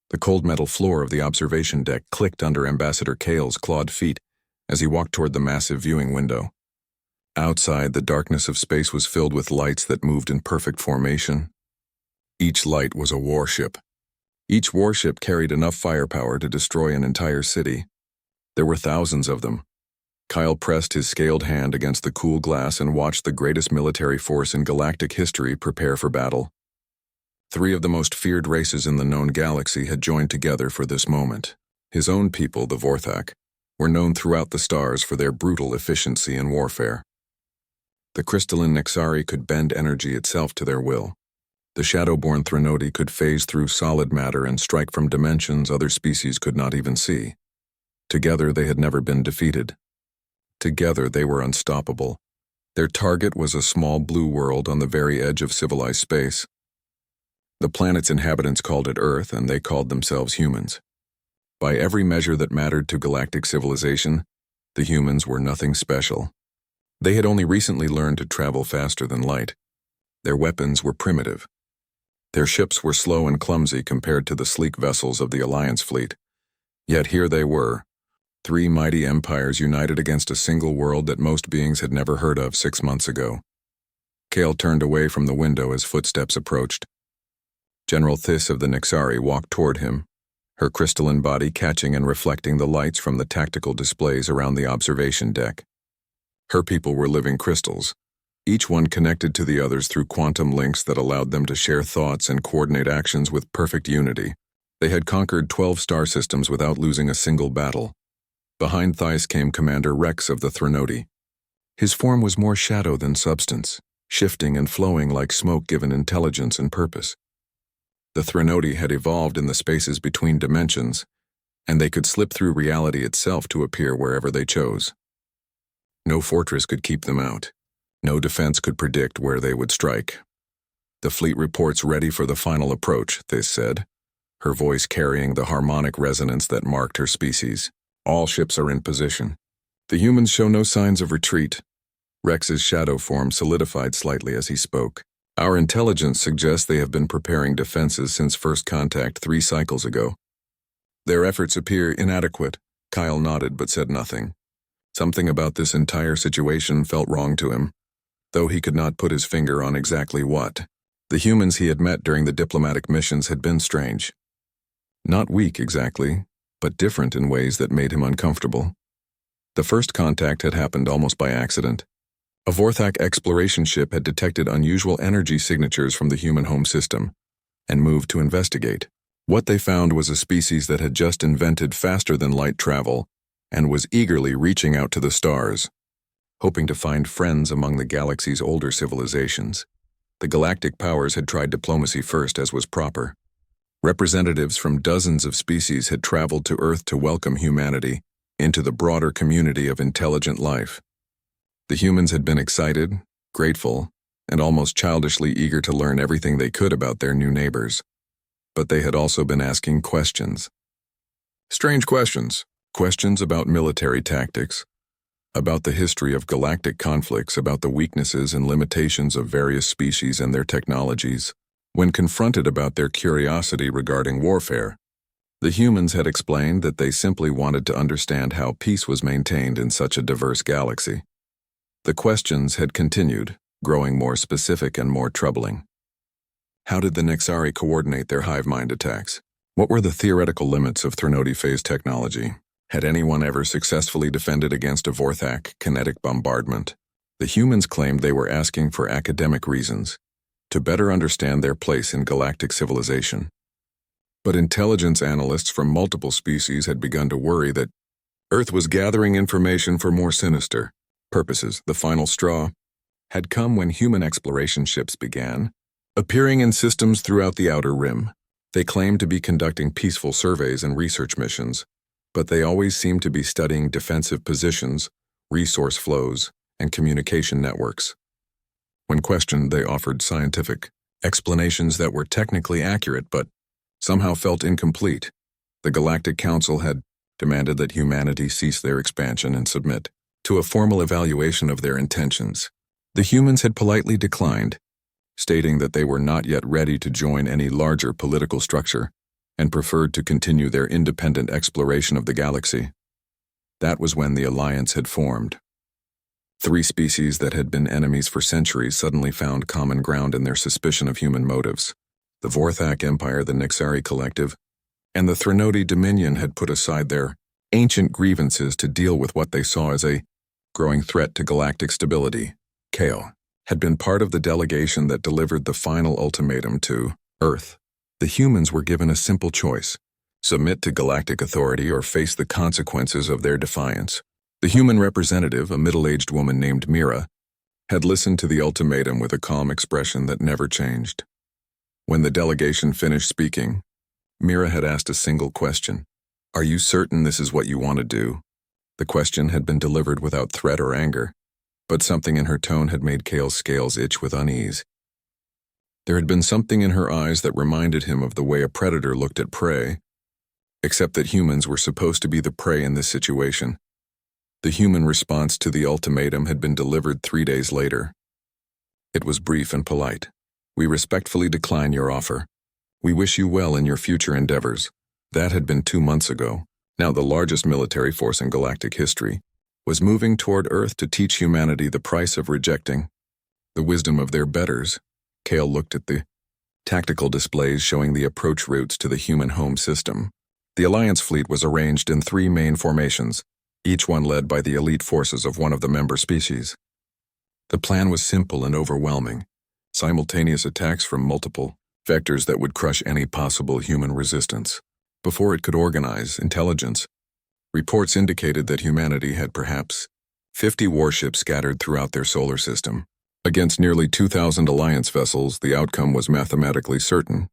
The cold metal floor of the observation deck clicked under Ambassador Kale's clawed feet as he walked toward the massive viewing window. Outside, the darkness of space was filled with lights that moved in perfect formation. Each light was a warship. Each warship carried enough firepower to destroy an entire city. There were thousands of them. Kyle pressed his scaled hand against the cool glass and watched the greatest military force in galactic history prepare for battle. 3 of the most feared races in the known galaxy had joined together for this moment. His own people, the Vorthak, were known throughout the stars for their brutal efficiency in warfare. The crystalline Nexari could bend energy itself to their will. The shadow-born Threnodi could phase through solid matter and strike from dimensions other species could not even see. Together, they had never been defeated. Together, they were unstoppable. Their target was a small blue world on the very edge of civilized space. The planet's inhabitants called it Earth, and they called themselves humans. By every measure that mattered to galactic civilization, the humans were nothing special. They had only recently learned to travel faster than light. Their weapons were primitive. Their ships were slow and clumsy compared to the sleek vessels of the Alliance fleet. Yet here they were, 3 mighty empires united against a single world that most beings had never heard of 6 months ago. Kale turned away from the window as footsteps approached. General Thys of the Nexari walked toward him, her crystalline body catching and reflecting the lights from the tactical displays around the observation deck. Her people were living crystals, each one connected to the others through quantum links that allowed them to share thoughts and coordinate actions with perfect unity. They had conquered 12 star systems without losing a single battle. Behind Thys came Commander Rex of the Threnodi. His form was more shadow than substance, shifting and flowing like smoke given intelligence and purpose. The Threnodi had evolved in the spaces between dimensions, and they could slip through reality itself to appear wherever they chose. No fortress could keep them out. No defense could predict where they would strike. The fleet reports ready for the final approach, Thys said, her voice carrying the harmonic resonance that marked her species. All ships are in position. The humans show no signs of retreat. Rex's shadow form solidified slightly as he spoke. Our intelligence suggests they have been preparing defenses since first contact 3 cycles ago. Their efforts appear inadequate. Kyle nodded but said nothing. Something about this entire situation felt wrong to him, though he could not put his finger on exactly what. The humans he had met during the diplomatic missions had been strange. Not weak exactly, but different in ways that made him uncomfortable. The first contact had happened almost by accident. A Vorthak exploration ship had detected unusual energy signatures from the human home system and moved to investigate. What they found was a species that had just invented faster-than-light travel and was eagerly reaching out to the stars, hoping to find friends among the galaxy's older civilizations. The galactic powers had tried diplomacy first, as was proper. Representatives from dozens of species had traveled to Earth to welcome humanity into the broader community of intelligent life. The humans had been excited, grateful, and almost childishly eager to learn everything they could about their new neighbors. But they had also been asking questions. Strange questions. Questions about military tactics, about the history of galactic conflicts, about the weaknesses and limitations of various species and their technologies. When confronted about their curiosity regarding warfare, the humans had explained that they simply wanted to understand how peace was maintained in such a diverse galaxy. The questions had continued, growing more specific and more troubling. How did the Nexari coordinate their hive mind attacks? What were the theoretical limits of Threnodi phase technology? Had anyone ever successfully defended against a Vorthak kinetic bombardment? The humans claimed they were asking for academic reasons, to better understand their place in galactic civilization. But intelligence analysts from multiple species had begun to worry that Earth was gathering information for more sinister purposes. The final straw had come when human exploration ships began appearing in systems throughout the Outer Rim. They claimed to be conducting peaceful surveys and research missions, but they always seemed to be studying defensive positions, resource flows, and communication networks. When questioned, they offered scientific explanations that were technically accurate but somehow felt incomplete. The Galactic Council had demanded that humanity cease their expansion and submit to a formal evaluation of their intentions. The humans had politely declined, stating that they were not yet ready to join any larger political structure and preferred to continue their independent exploration of the galaxy. That was when the alliance had formed. 3 species that had been enemies for centuries suddenly found common ground in their suspicion of human motives. The Vorthak Empire, the Nixari Collective, and the Threnodi Dominion had put aside their ancient grievances to deal with what they saw as a growing threat to galactic stability. Kale had been part of the delegation that delivered the final ultimatum to Earth. The humans were given a simple choice: submit to galactic authority or face the consequences of their defiance. The human representative, a middle-aged woman named Mira, had listened to the ultimatum with a calm expression that never changed. When the delegation finished speaking, Mira had asked a single question: "Are you certain this is what you want to do?" The question had been delivered without threat or anger, but something in her tone had made Kale's scales itch with unease. There had been something in her eyes that reminded him of the way a predator looked at prey, except that humans were supposed to be the prey in this situation. The human response to the ultimatum had been delivered 3 days later. It was brief and polite. "We respectfully decline your offer. We wish you well in your future endeavors." That had been 2 months ago. Now the largest military force in galactic history was moving toward Earth to teach humanity the price of rejecting the wisdom of their betters. Kale looked at the tactical displays showing the approach routes to the human home system. The Alliance fleet was arranged in 3 main formations, each one led by the elite forces of one of the member species. The plan was simple and overwhelming: simultaneous attacks from multiple vectors that would crush any possible human resistance. Before it could organize intelligence, reports indicated that humanity had perhaps 50 warships scattered throughout their solar system. Against nearly 2,000 Alliance vessels, the outcome was mathematically certain.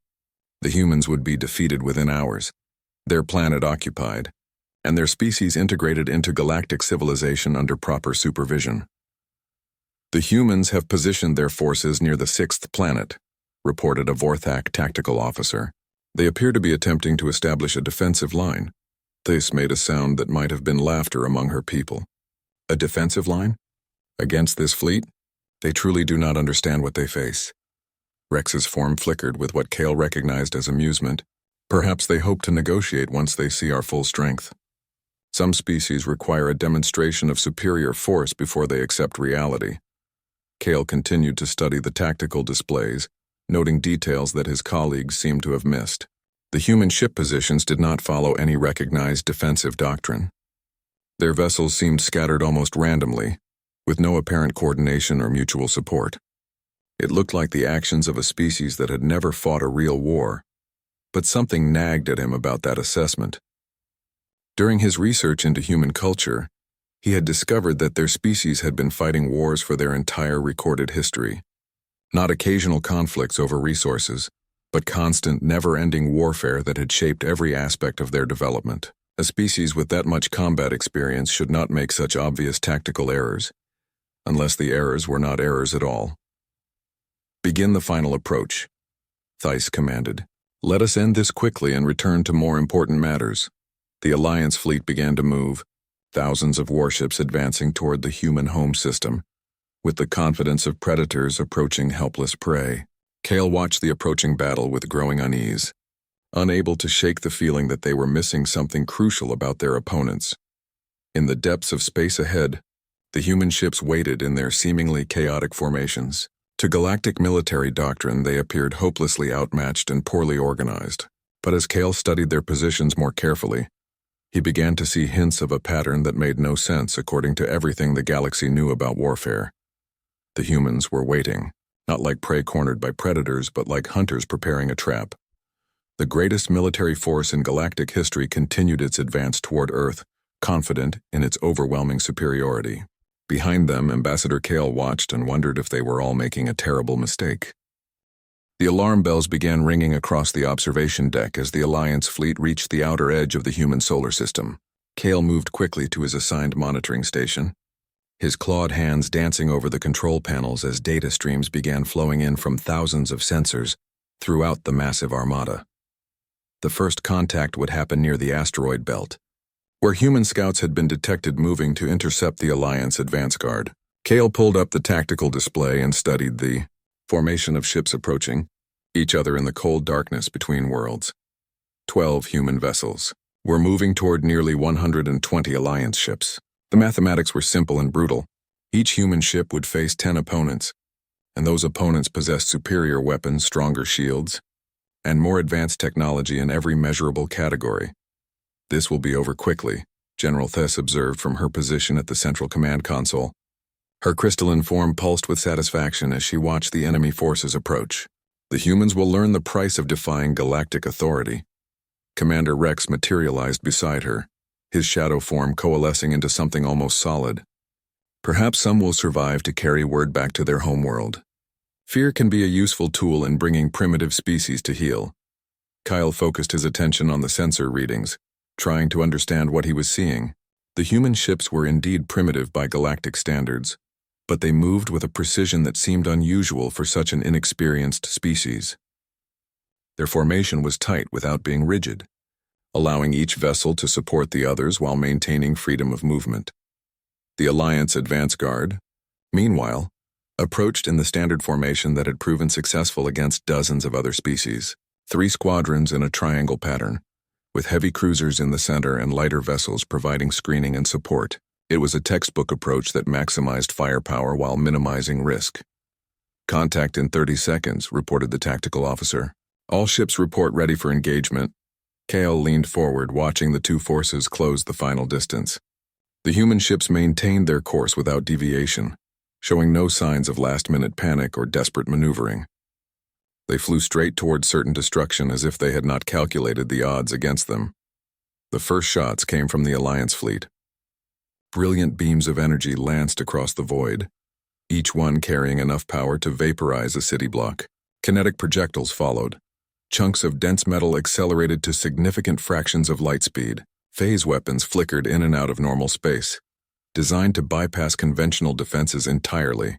The humans would be defeated within hours, their planet occupied, and their species integrated into galactic civilization under proper supervision. "The humans have positioned their forces near the 6th planet," reported a Vorthak tactical officer. "They appear to be attempting to establish a defensive line." This made a sound that might have been laughter among her people. A defensive line? Against this fleet? They truly do not understand what they face. Rex's form flickered with what Kale recognized as amusement. "Perhaps they hope to negotiate once they see our full strength. Some species require a demonstration of superior force before they accept reality." Kale continued to study the tactical displays, noting details that his colleagues seemed to have missed. The human ship positions did not follow any recognized defensive doctrine. Their vessels seemed scattered almost randomly, with no apparent coordination or mutual support. It looked like the actions of a species that had never fought a real war, but something nagged at him about that assessment. During his research into human culture, he had discovered that their species had been fighting wars for their entire recorded history. Not occasional conflicts over resources, but constant, never-ending warfare that had shaped every aspect of their development. A species with that much combat experience should not make such obvious tactical errors, unless the errors were not errors at all. "Begin the final approach," Theiss commanded. "Let us end this quickly and return to more important matters." The Alliance fleet began to move, thousands of warships advancing toward the human home system, with the confidence of predators approaching helpless prey. Kale watched the approaching battle with growing unease, unable to shake the feeling that they were missing something crucial about their opponents. In the depths of space ahead, the human ships waited in their seemingly chaotic formations. To galactic military doctrine, they appeared hopelessly outmatched and poorly organized. But as Kale studied their positions more carefully, he began to see hints of a pattern that made no sense according to everything the galaxy knew about warfare. The humans were waiting, not like prey cornered by predators, but like hunters preparing a trap. The greatest military force in galactic history continued its advance toward Earth, confident in its overwhelming superiority. Behind them, Ambassador Kale watched and wondered if they were all making a terrible mistake. The alarm bells began ringing across the observation deck as the Alliance fleet reached the outer edge of the human solar system. Kale moved quickly to his assigned monitoring station, his clawed hands dancing over the control panels as data streams began flowing in from thousands of sensors throughout the massive armada. The first contact would happen near the asteroid belt, where human scouts had been detected moving to intercept the Alliance advance guard. Kale pulled up the tactical display and studied the formation of ships approaching each other in the cold darkness between worlds. 12 human vessels. We're moving toward nearly 120 Alliance ships. The mathematics were simple and brutal. Each human ship would face 10 opponents, and those opponents possessed superior weapons, stronger shields, and more advanced technology in every measurable category. This will be over quickly, General Thess observed from her position at the central command console. Her crystalline form pulsed with satisfaction as she watched the enemy forces approach. The humans will learn the price of defying galactic authority. Commander Rex materialized beside her, his shadow form coalescing into something almost solid. Perhaps some will survive to carry word back to their homeworld. Fear can be a useful tool in bringing primitive species to heel. Kyle focused his attention on the sensor readings, trying to understand what he was seeing. The human ships were indeed primitive by galactic standards, but they moved with a precision that seemed unusual for such an inexperienced species. Their formation was tight without being rigid, allowing each vessel to support the others while maintaining freedom of movement. The Alliance advance guard, meanwhile, approached in the standard formation that had proven successful against dozens of other species. 3 squadrons in a triangle pattern, with heavy cruisers in the center and lighter vessels providing screening and support. It was a textbook approach that maximized firepower while minimizing risk. "Contact in 30 seconds, reported the tactical officer. "All ships report ready for engagement." Kale leaned forward, watching the two forces close the final distance. The human ships maintained their course without deviation, showing no signs of last-minute panic or desperate maneuvering. They flew straight towards certain destruction as if they had not calculated the odds against them. The first shots came from the Alliance fleet. Brilliant beams of energy lanced across the void, each one carrying enough power to vaporize a city block. Kinetic projectiles followed. Chunks of dense metal accelerated to significant fractions of light speed. Phase weapons flickered in and out of normal space, designed to bypass conventional defenses entirely.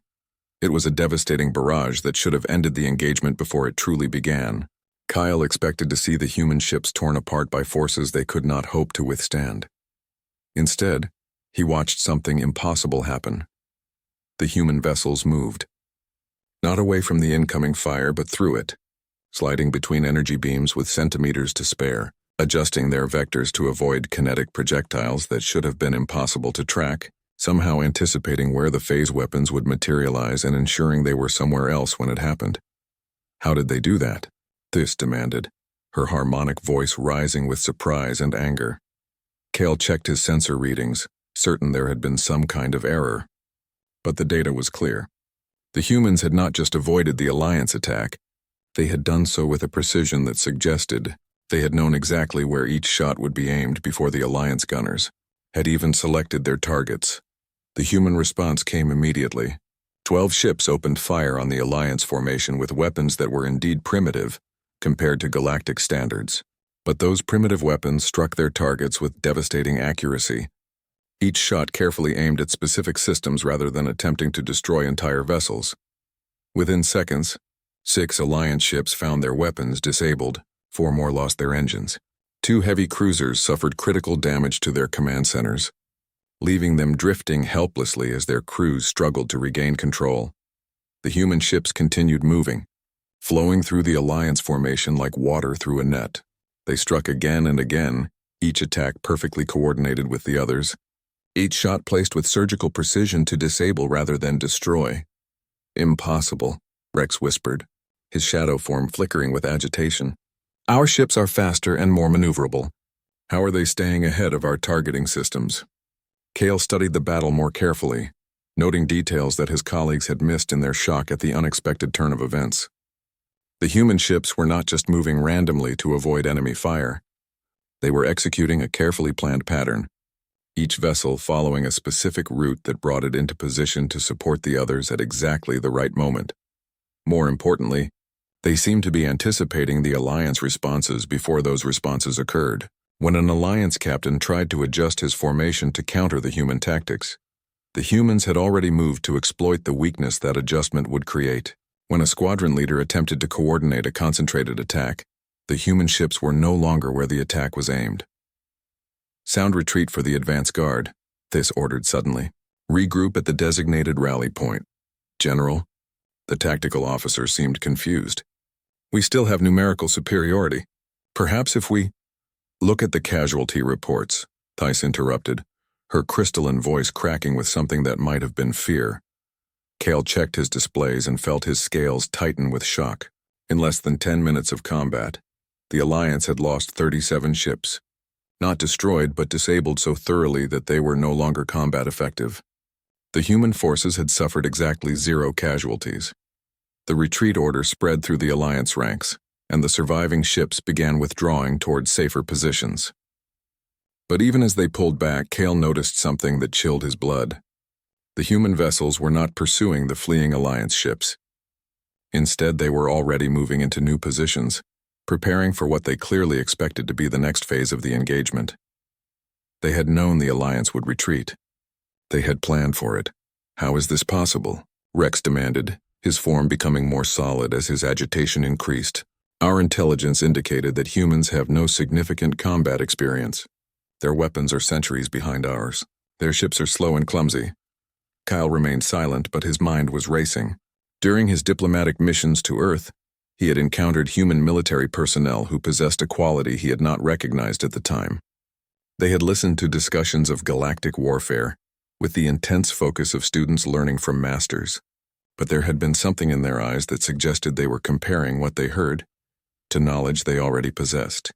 It was a devastating barrage that should have ended the engagement before it truly began. Kyle expected to see the human ships torn apart by forces they could not hope to withstand. Instead, he watched something impossible happen. The human vessels moved. Not away from the incoming fire, but through it, sliding between energy beams with centimeters to spare, adjusting their vectors to avoid kinetic projectiles that should have been impossible to track, somehow anticipating where the phase weapons would materialize and ensuring they were somewhere else when it happened. How did they do that? Thys demanded, her harmonic voice rising with surprise and anger. Kale checked his sensor readings, certain there had been some kind of error. But the data was clear. The humans had not just avoided the Alliance attack, they had done so with a precision that suggested they had known exactly where each shot would be aimed before the Alliance gunners had even selected their targets. The human response came immediately. 12 ships opened fire on the Alliance formation with weapons that were indeed primitive compared to galactic standards. But those primitive weapons struck their targets with devastating accuracy, each shot carefully aimed at specific systems rather than attempting to destroy entire vessels. Within seconds, 6 Alliance ships found their weapons disabled, 4 more lost their engines. 2 heavy cruisers suffered critical damage to their command centers, leaving them drifting helplessly as their crews struggled to regain control. The human ships continued moving, flowing through the Alliance formation like water through a net. They struck again and again, each attack perfectly coordinated with the others, each shot placed with surgical precision to disable rather than destroy. "Impossible," Rex whispered, his shadow form flickering with agitation. "Our ships are faster and more maneuverable. How are they staying ahead of our targeting systems?" Kale studied the battle more carefully, noting details that his colleagues had missed in their shock at the unexpected turn of events. The human ships were not just moving randomly to avoid enemy fire. They were executing a carefully planned pattern, each vessel following a specific route that brought it into position to support the others at exactly the right moment. More importantly, they seemed to be anticipating the Alliance responses before those responses occurred. When an Alliance captain tried to adjust his formation to counter the human tactics, the humans had already moved to exploit the weakness that adjustment would create. When a squadron leader attempted to coordinate a concentrated attack, the human ships were no longer where the attack was aimed. "Sound retreat for the advance guard," Thys ordered suddenly. "Regroup at the designated rally point." "General?" The tactical officer seemed confused. "We still have numerical superiority. Perhaps if we..." Look at the casualty reports, Thais interrupted, her crystalline voice cracking with something that might have been fear. Cale checked his displays and felt his scales tighten with shock. In less than 10 minutes of combat, the Alliance had lost 37 ships. Not destroyed, but disabled so thoroughly that they were no longer combat effective. The human forces had suffered exactly 0 casualties. The retreat order spread through the Alliance ranks, and the surviving ships began withdrawing toward safer positions. But even as they pulled back, Cale noticed something that chilled his blood. The human vessels were not pursuing the fleeing Alliance ships. Instead, they were already moving into new positions, preparing for what they clearly expected to be the next phase of the engagement. They had known the Alliance would retreat. They had planned for it. How is this possible? Rex demanded, his form becoming more solid as his agitation increased. Our intelligence indicated that humans have no significant combat experience. Their weapons are centuries behind ours. Their ships are slow and clumsy. Kyle remained silent, but his mind was racing. During his diplomatic missions to Earth, he had encountered human military personnel who possessed a quality he had not recognized at the time. They had listened to discussions of galactic warfare, with the intense focus of students learning from masters. But there had been something in their eyes that suggested they were comparing what they heard to knowledge they already possessed.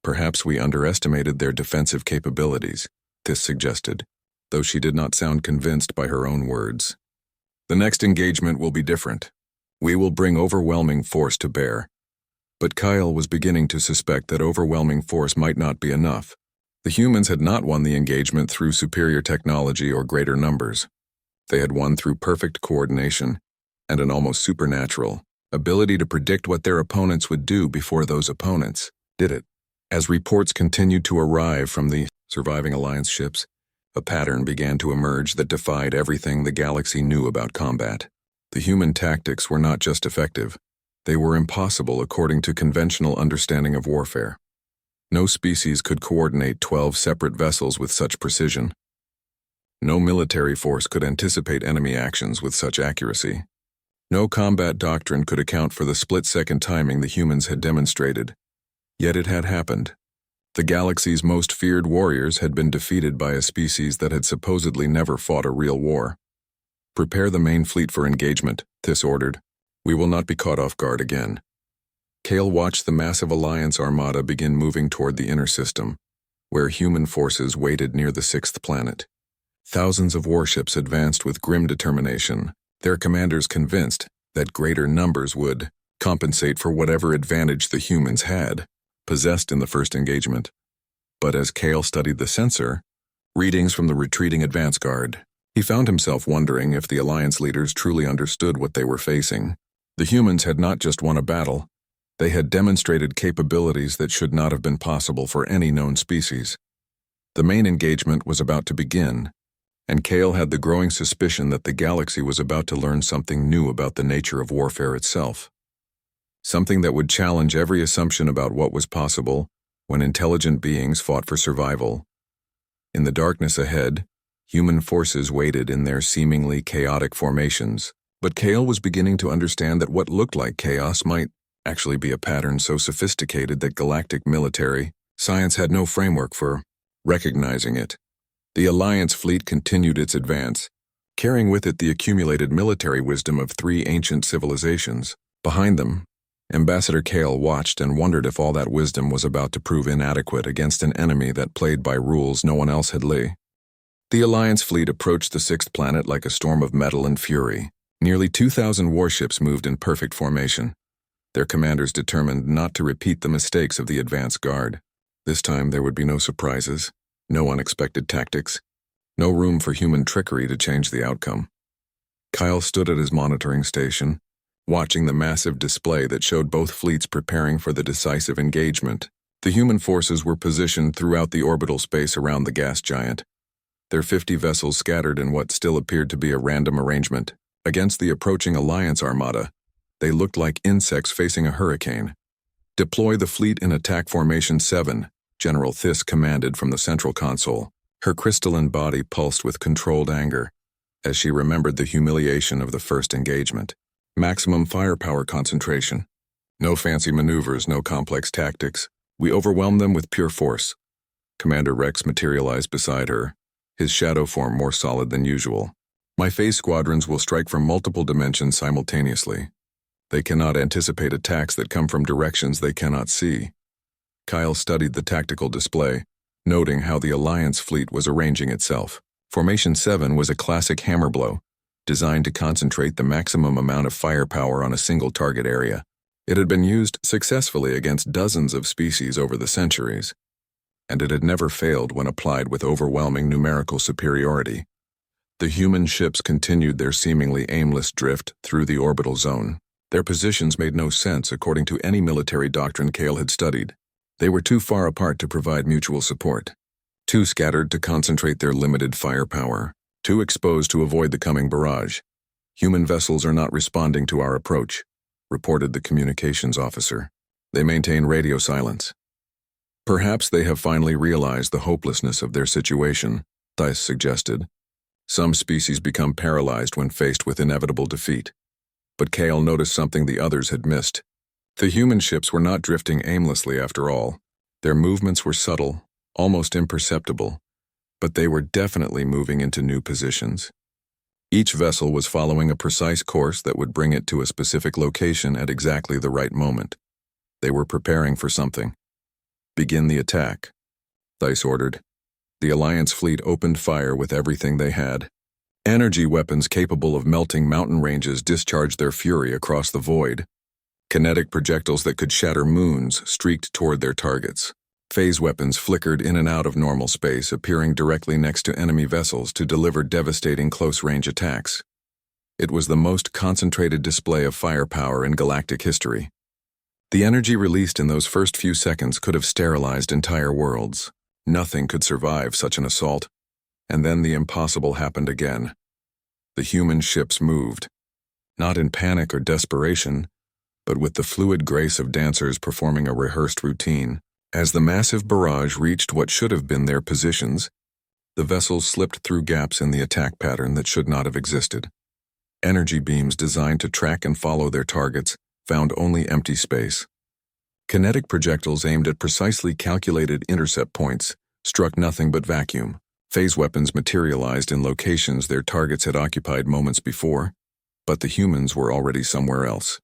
Perhaps we underestimated their defensive capabilities, Thys suggested, though she did not sound convinced by her own words. The next engagement will be different. We will bring overwhelming force to bear. But Kyle was beginning to suspect that overwhelming force might not be enough. The humans had not won the engagement through superior technology or greater numbers. They had won through perfect coordination and an almost supernatural ability to predict what their opponents would do before those opponents did it. As reports continued to arrive from the surviving Alliance ships, a pattern began to emerge that defied everything the galaxy knew about combat. The human tactics were not just effective, they were impossible according to conventional understanding of warfare. No species could coordinate 12 separate vessels with such precision. No military force could anticipate enemy actions with such accuracy. No combat doctrine could account for the split-second timing the humans had demonstrated. Yet it had happened. The galaxy's most feared warriors had been defeated by a species that had supposedly never fought a real war. Prepare the main fleet for engagement, Thys ordered. We will not be caught off guard again. Cale watched the massive Alliance armada begin moving toward the inner system, where human forces waited near the 6th planet. Thousands of warships advanced with grim determination, their commanders convinced that greater numbers would compensate for whatever advantage the humans had possessed in the first engagement. But as Cale studied the sensor, readings from the retreating advance guard, he found himself wondering if the Alliance leaders truly understood what they were facing. The humans had not just won a battle, they had demonstrated capabilities that should not have been possible for any known species. The main engagement was about to begin, and Cale had the growing suspicion that the galaxy was about to learn something new about the nature of warfare itself. Something that would challenge every assumption about what was possible when intelligent beings fought for survival. In the darkness ahead, human forces waited in their seemingly chaotic formations, but Cale was beginning to understand that what looked like chaos might actually be a pattern so sophisticated that galactic military science had no framework for recognizing it. The Alliance fleet continued its advance, carrying with it the accumulated military wisdom of 3 ancient civilizations. Behind them, Ambassador Cale watched and wondered if all that wisdom was about to prove inadequate against an enemy that played by rules no one else had laid. The Alliance fleet approached the 6th planet like a storm of metal and fury. Nearly 2,000 warships moved in perfect formation, their commanders determined not to repeat the mistakes of the advance guard. This time there would be no surprises, no unexpected tactics, no room for human trickery to change the outcome. Kyle stood at his monitoring station, watching the massive display that showed both fleets preparing for the decisive engagement. The human forces were positioned throughout the orbital space around the gas giant, their 50 vessels scattered in what still appeared to be a random arrangement. Against the approaching Alliance armada, they looked like insects facing a hurricane. Deploy the fleet in attack formation 7, General Thys commanded from the central console. Her crystalline body pulsed with controlled anger as she remembered the humiliation of the first engagement. Maximum firepower concentration. No fancy maneuvers, no complex tactics, We overwhelm them with pure force. Commander Rex materialized beside her, his shadow form more solid than usual. My phase squadrons will strike from multiple dimensions simultaneously. They cannot anticipate attacks that come from directions they cannot see. Kyle studied the tactical display, noting how the Alliance fleet was arranging itself. Formation 7 was a classic hammer blow, designed to concentrate the maximum amount of firepower on a single target area. It had been used successfully against dozens of species over the centuries, and it had never failed when applied with overwhelming numerical superiority. The human ships continued their seemingly aimless drift through the orbital zone. Their positions made no sense according to any military doctrine Kale had studied. They were too far apart to provide mutual support, too scattered to concentrate their limited firepower, too exposed to avoid the coming barrage. Human vessels are not responding to our approach, reported the communications officer. They maintain radio silence. Perhaps they have finally realized the hopelessness of their situation, Thais suggested. Some species become paralyzed when faced with inevitable defeat. But Kale noticed something the others had missed. The human ships were not drifting aimlessly after all. Their movements were subtle, almost imperceptible, but they were definitely moving into new positions. Each vessel was following a precise course that would bring it to a specific location at exactly the right moment. They were preparing for something. Begin the attack, Thais ordered. The Alliance fleet opened fire with everything they had. Energy weapons capable of melting mountain ranges discharged their fury across the void. Kinetic projectiles that could shatter moons streaked toward their targets. Phase weapons flickered in and out of normal space, appearing directly next to enemy vessels to deliver devastating close-range attacks. It was the most concentrated display of firepower in galactic history. The energy released in those first few seconds could have sterilized entire worlds. Nothing could survive such an assault. And then the impossible happened again. The human ships moved, not in panic or desperation, but with the fluid grace of dancers performing a rehearsed routine. As the massive barrage reached what should have been their positions, the vessels slipped through gaps in the attack pattern that should not have existed. Energy beams designed to track and follow their targets found only empty space. Kinetic projectiles aimed at precisely calculated intercept points struck nothing but vacuum. Phase weapons materialized in locations their targets had occupied moments before, but the humans were already somewhere else.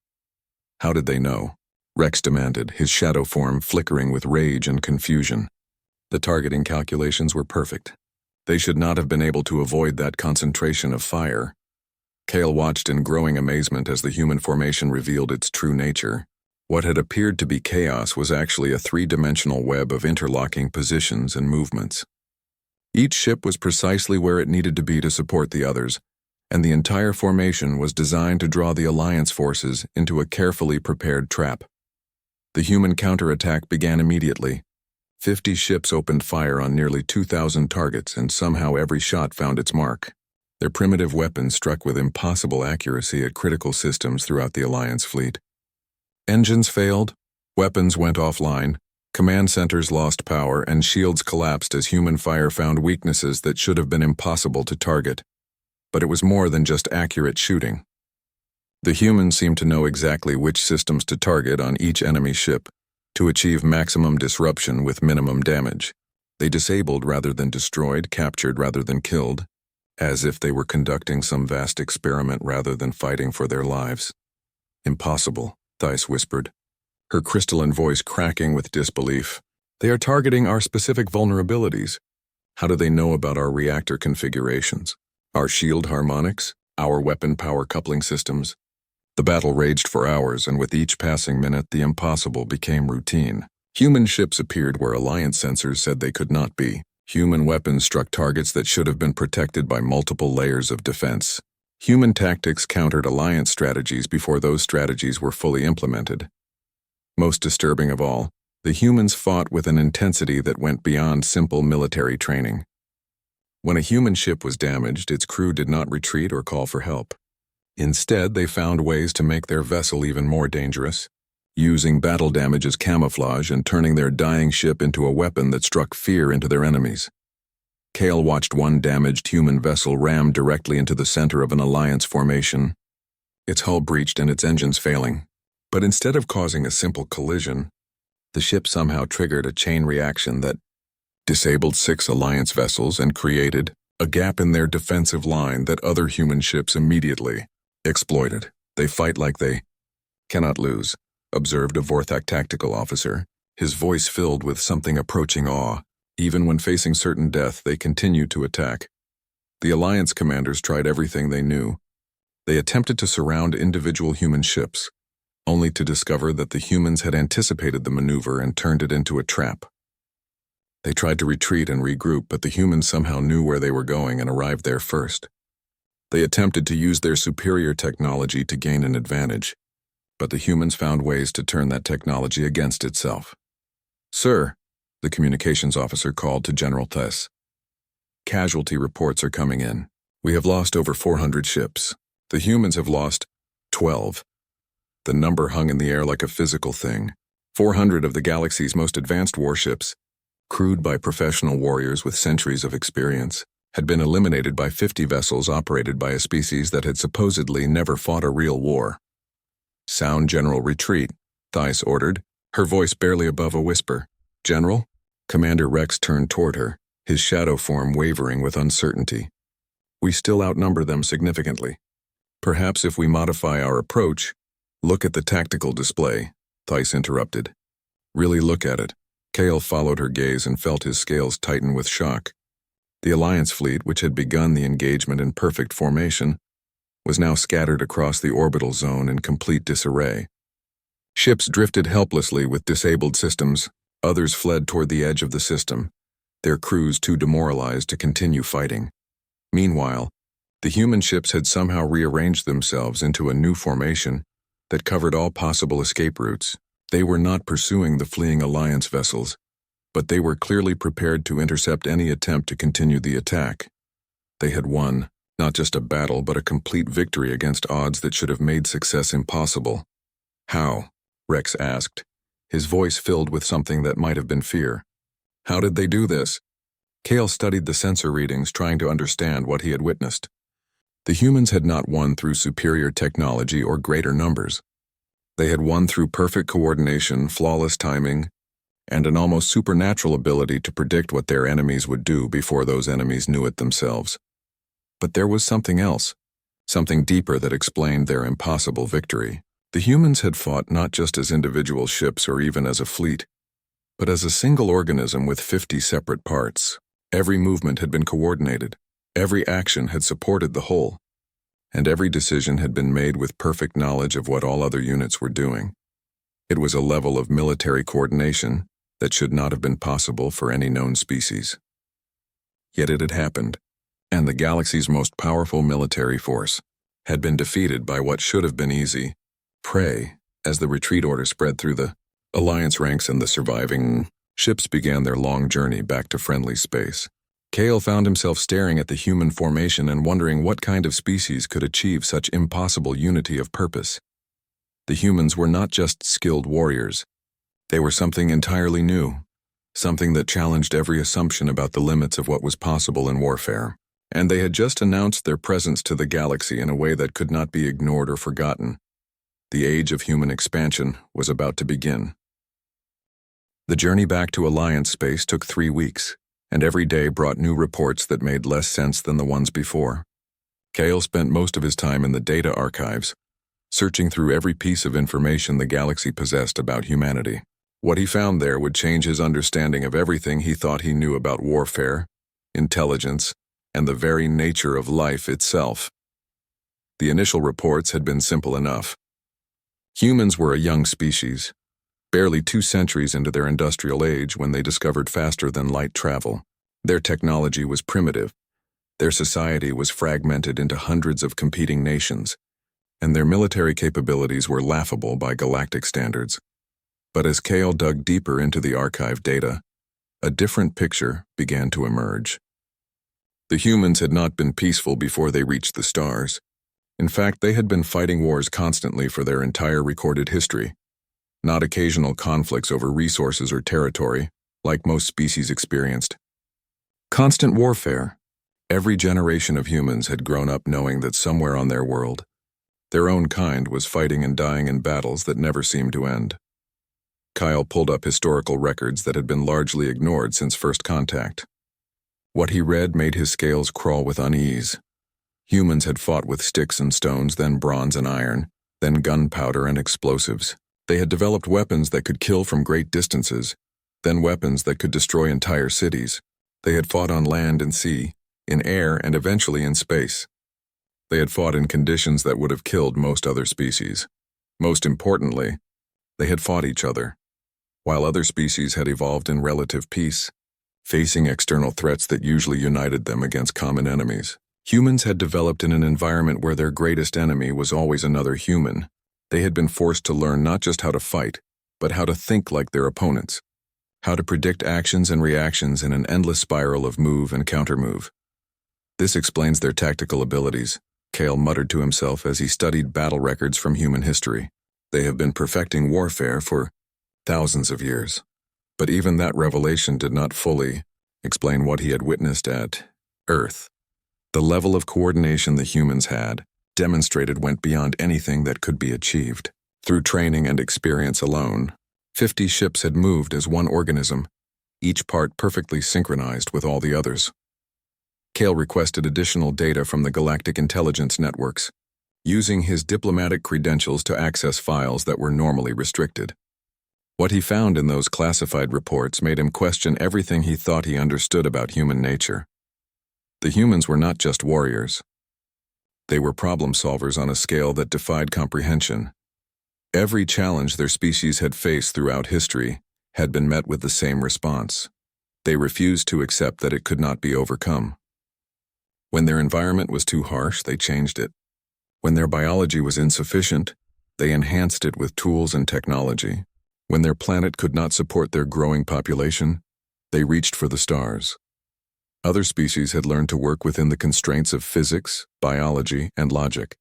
How did they know? Rex demanded, his shadow form flickering with rage and confusion. The targeting calculations were perfect. They should not have been able to avoid that concentration of fire. Kale watched in growing amazement as the human formation revealed its true nature. What had appeared to be chaos was actually a three-dimensional web of interlocking positions and movements. Each ship was precisely where it needed to be to support the others, and the entire formation was designed to draw the Alliance forces into a carefully prepared trap. The human counterattack began immediately. 50 ships opened fire on nearly 2,000 targets, and somehow every shot found its mark. Their primitive weapons struck with impossible accuracy at critical systems throughout the Alliance fleet. Engines failed, weapons went offline, command centers lost power, and shields collapsed as human fire found weaknesses that should have been impossible to target. But it was more than just accurate shooting. The humans seemed to know exactly which systems to target on each enemy ship to achieve maximum disruption with minimum damage. They disabled rather than destroyed, captured rather than killed, as if they were conducting some vast experiment rather than fighting for their lives. Impossible, Thais whispered, her crystalline voice cracking with disbelief. They are targeting our specific vulnerabilities. How do they know about our reactor configurations? Our shield harmonics? Our weapon power coupling systems? The battle raged for hours, and with each passing minute, the impossible became routine. Human ships appeared where Alliance sensors said they could not be. Human weapons struck targets that should have been protected by multiple layers of defense. Human tactics countered Alliance strategies before those strategies were fully implemented. Most disturbing of all, the humans fought with an intensity that went beyond simple military training. When a human ship was damaged, its crew did not retreat or call for help. Instead, they found ways to make their vessel even more dangerous, using battle damage as camouflage and turning their dying ship into a weapon that struck fear into their enemies. Kale watched one damaged human vessel ram directly into the center of an Alliance formation. Its hull breached and its engines failing. But instead of causing a simple collision, The ship somehow triggered a chain reaction that disabled 6 Alliance vessels and created a gap in their defensive line that other human ships immediately exploited. They fight like they cannot lose, observed a Vorthak tactical officer, his voice filled with something approaching awe. Even when facing certain death, they continued to attack. The Alliance commanders tried everything they knew. They attempted to surround individual human ships, only to discover that the humans had anticipated the maneuver and turned it into a trap. They tried to retreat and regroup, but the humans somehow knew where they were going and arrived there first. They attempted to use their superior technology to gain an advantage, but the humans found ways to turn that technology against itself. "Sir," the communications officer called to General Thess. "Casualty reports are coming in. We have lost over 400 ships. The humans have lost 12. The number hung in the air like a physical thing. 400 of the galaxy's most advanced warships, crewed by professional warriors with centuries of experience, had been eliminated by 50 vessels operated by a species that had supposedly never fought a real war. Sound general retreat," Theiss ordered, her voice barely above a whisper. "General?" Commander Rex turned toward her, his shadow form wavering with uncertainty. "We still outnumber them significantly. Perhaps if we modify our approach—" "Look at the tactical display," Theiss interrupted. "Really look at it." Kale followed her gaze and felt his scales tighten with shock. The Alliance fleet, which had begun the engagement in perfect formation, was now scattered across the orbital zone in complete disarray. Ships drifted helplessly with disabled systems, others fled toward the edge of the system, their crews too demoralized to continue fighting. Meanwhile, the human ships had somehow rearranged themselves into a new formation that covered all possible escape routes. They were not pursuing the fleeing Alliance vessels, but they were clearly prepared to intercept any attempt to continue the attack. They had won, not just a battle, but a complete victory against odds that should have made success impossible. "How?" Rex asked, his voice filled with something that might have been fear. "How did they do this?" Kale studied the sensor readings, trying to understand what he had witnessed. The humans had not won through superior technology or greater numbers. They had won through perfect coordination, flawless timing, and an almost supernatural ability to predict what their enemies would do before those enemies knew it themselves. But there was something else, something deeper that explained their impossible victory. The humans had fought not just as individual ships or even as a fleet, but as a single organism with 50 separate parts. Every movement had been coordinated, every action had supported the whole, and every decision had been made with perfect knowledge of what all other units were doing. It was a level of military coordination that should not have been possible for any known species. Yet it had happened, and the galaxy's most powerful military force had been defeated by what should have been easy prey. As the retreat order spread through the Alliance ranks and the surviving ships began their long journey back to friendly space, Kale found himself staring at the human formation and wondering what kind of species could achieve such impossible unity of purpose. The humans were not just skilled warriors. They were something entirely new, something that challenged every assumption about the limits of what was possible in warfare. And they had just announced their presence to the galaxy in a way that could not be ignored or forgotten. The age of human expansion was about to begin. The journey back to Alliance space took 3 weeks, and every day brought new reports that made less sense than the ones before. Kale spent most of his time in the data archives, searching through every piece of information the galaxy possessed about humanity. What he found there would change his understanding of everything he thought he knew about warfare, intelligence, and the very nature of life itself. The initial reports had been simple enough. Humans were a young species, barely 2 centuries into their industrial age when they discovered faster-than-light travel. Their technology was primitive, their society was fragmented into hundreds of competing nations, and their military capabilities were laughable by galactic standards. But as Kale dug deeper into the archived data, a different picture began to emerge. The humans had not been peaceful before they reached the stars. In fact, they had been fighting wars constantly for their entire recorded history, not occasional conflicts over resources or territory, like most species experienced. Constant warfare. Every generation of humans had grown up knowing that somewhere on their world, their own kind was fighting and dying in battles that never seemed to end. Kyle pulled up historical records that had been largely ignored since first contact. What he read made his scales crawl with unease. Humans had fought with sticks and stones, then bronze and iron, then gunpowder and explosives. They had developed weapons that could kill from great distances, then weapons that could destroy entire cities. They had fought on land and sea, in air, and eventually in space. They had fought in conditions that would have killed most other species. Most importantly, they had fought each other. While other species had evolved in relative peace, facing external threats that usually united them against common enemies, humans had developed in an environment where their greatest enemy was always another human. They had been forced to learn not just how to fight, but how to think like their opponents, how to predict actions and reactions in an endless spiral of move and countermove. This explains their tactical abilities, Cale muttered to himself as he studied battle records from human history. They have been perfecting warfare for thousands of years. But even that revelation did not fully explain what he had witnessed at Earth. The level of coordination the humans had demonstrated went beyond anything that could be achieved. Through training and experience alone, 50 ships had moved as one organism, each part perfectly synchronized with all the others. Cale requested additional data from the galactic intelligence networks, using his diplomatic credentials to access files that were normally restricted. What he found in those classified reports made him question everything he thought he understood about human nature. The humans were not just warriors. They were problem solvers on a scale that defied comprehension. Every challenge their species had faced throughout history had been met with the same response. They refused to accept that it could not be overcome. When their environment was too harsh, they changed it. When their biology was insufficient, they enhanced it with tools and technology. When their planet could not support their growing population, they reached for the stars. Other species had learned to work within the constraints of physics, biology, and logic.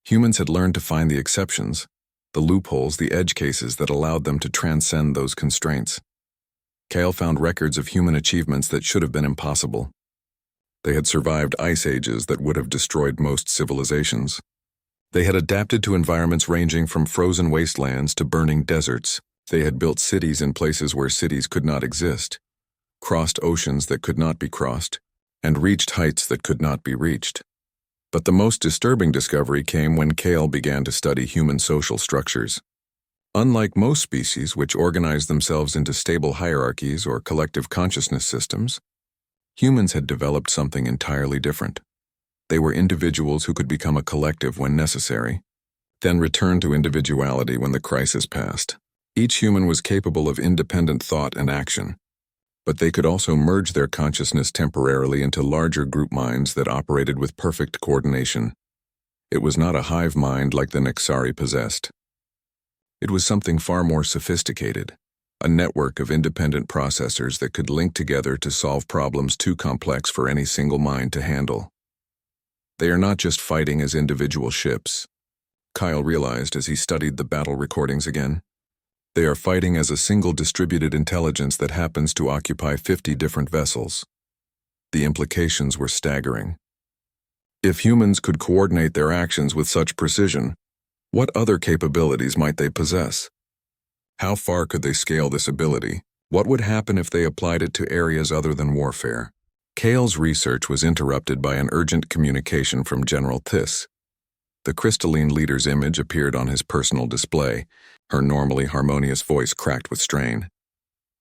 Humans had learned to find the exceptions, the loopholes, the edge cases that allowed them to transcend those constraints. Cale found records of human achievements that should have been impossible. They had survived ice ages that would have destroyed most civilizations. They had adapted to environments ranging from frozen wastelands to burning deserts. They had built cities in places where cities could not exist, crossed oceans that could not be crossed, and reached heights that could not be reached. But the most disturbing discovery came when Cale began to study human social structures. Unlike most species which organize themselves into stable hierarchies or collective consciousness systems, humans had developed something entirely different. They were individuals who could become a collective when necessary, then return to individuality when the crisis passed. Each human was capable of independent thought and action, but they could also merge their consciousness temporarily into larger group minds that operated with perfect coordination. It was not a hive mind like the Nexari possessed. It was something far more sophisticated, a network of independent processors that could link together to solve problems too complex for any single mind to handle. They are not just fighting as individual ships, Kyle realized as he studied the battle recordings again. They are fighting as a single distributed intelligence that happens to occupy 50 different vessels. The implications were staggering. If humans could coordinate their actions with such precision, what other capabilities might they possess? How far could they scale this ability? What would happen if they applied it to areas other than warfare? Cale's research was interrupted by an urgent communication from General Thiss. The crystalline leader's image appeared on his personal display, her normally harmonious voice cracked with strain.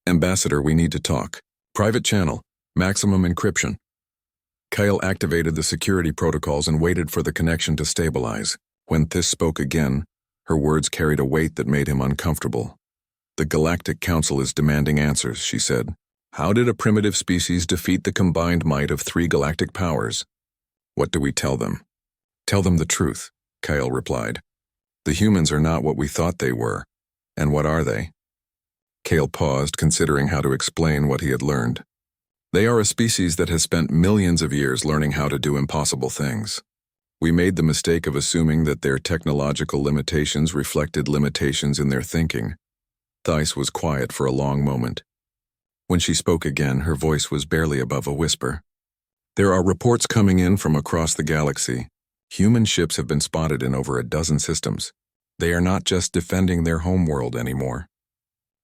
"Ambassador, we need to talk. Private channel, maximum encryption." Kyle activated the security protocols and waited for the connection to stabilize. When Thiss spoke again, her words carried a weight that made him uncomfortable. "The Galactic Council is demanding answers," she said. "How did a primitive species defeat the combined might of 3 galactic powers? What do we tell them?" "Tell them the truth," Kyle replied. "The humans are not what we thought they were. And what are they?" Cale paused, considering how to explain what he had learned. "They are a species that has spent millions of years learning how to do impossible things. We made the mistake of assuming that their technological limitations reflected limitations in their thinking." Thiss was quiet for a long moment. When she spoke again, her voice was barely above a whisper. "There are reports coming in from across the galaxy. Human ships have been spotted in over a dozen systems. They are not just defending their homeworld anymore.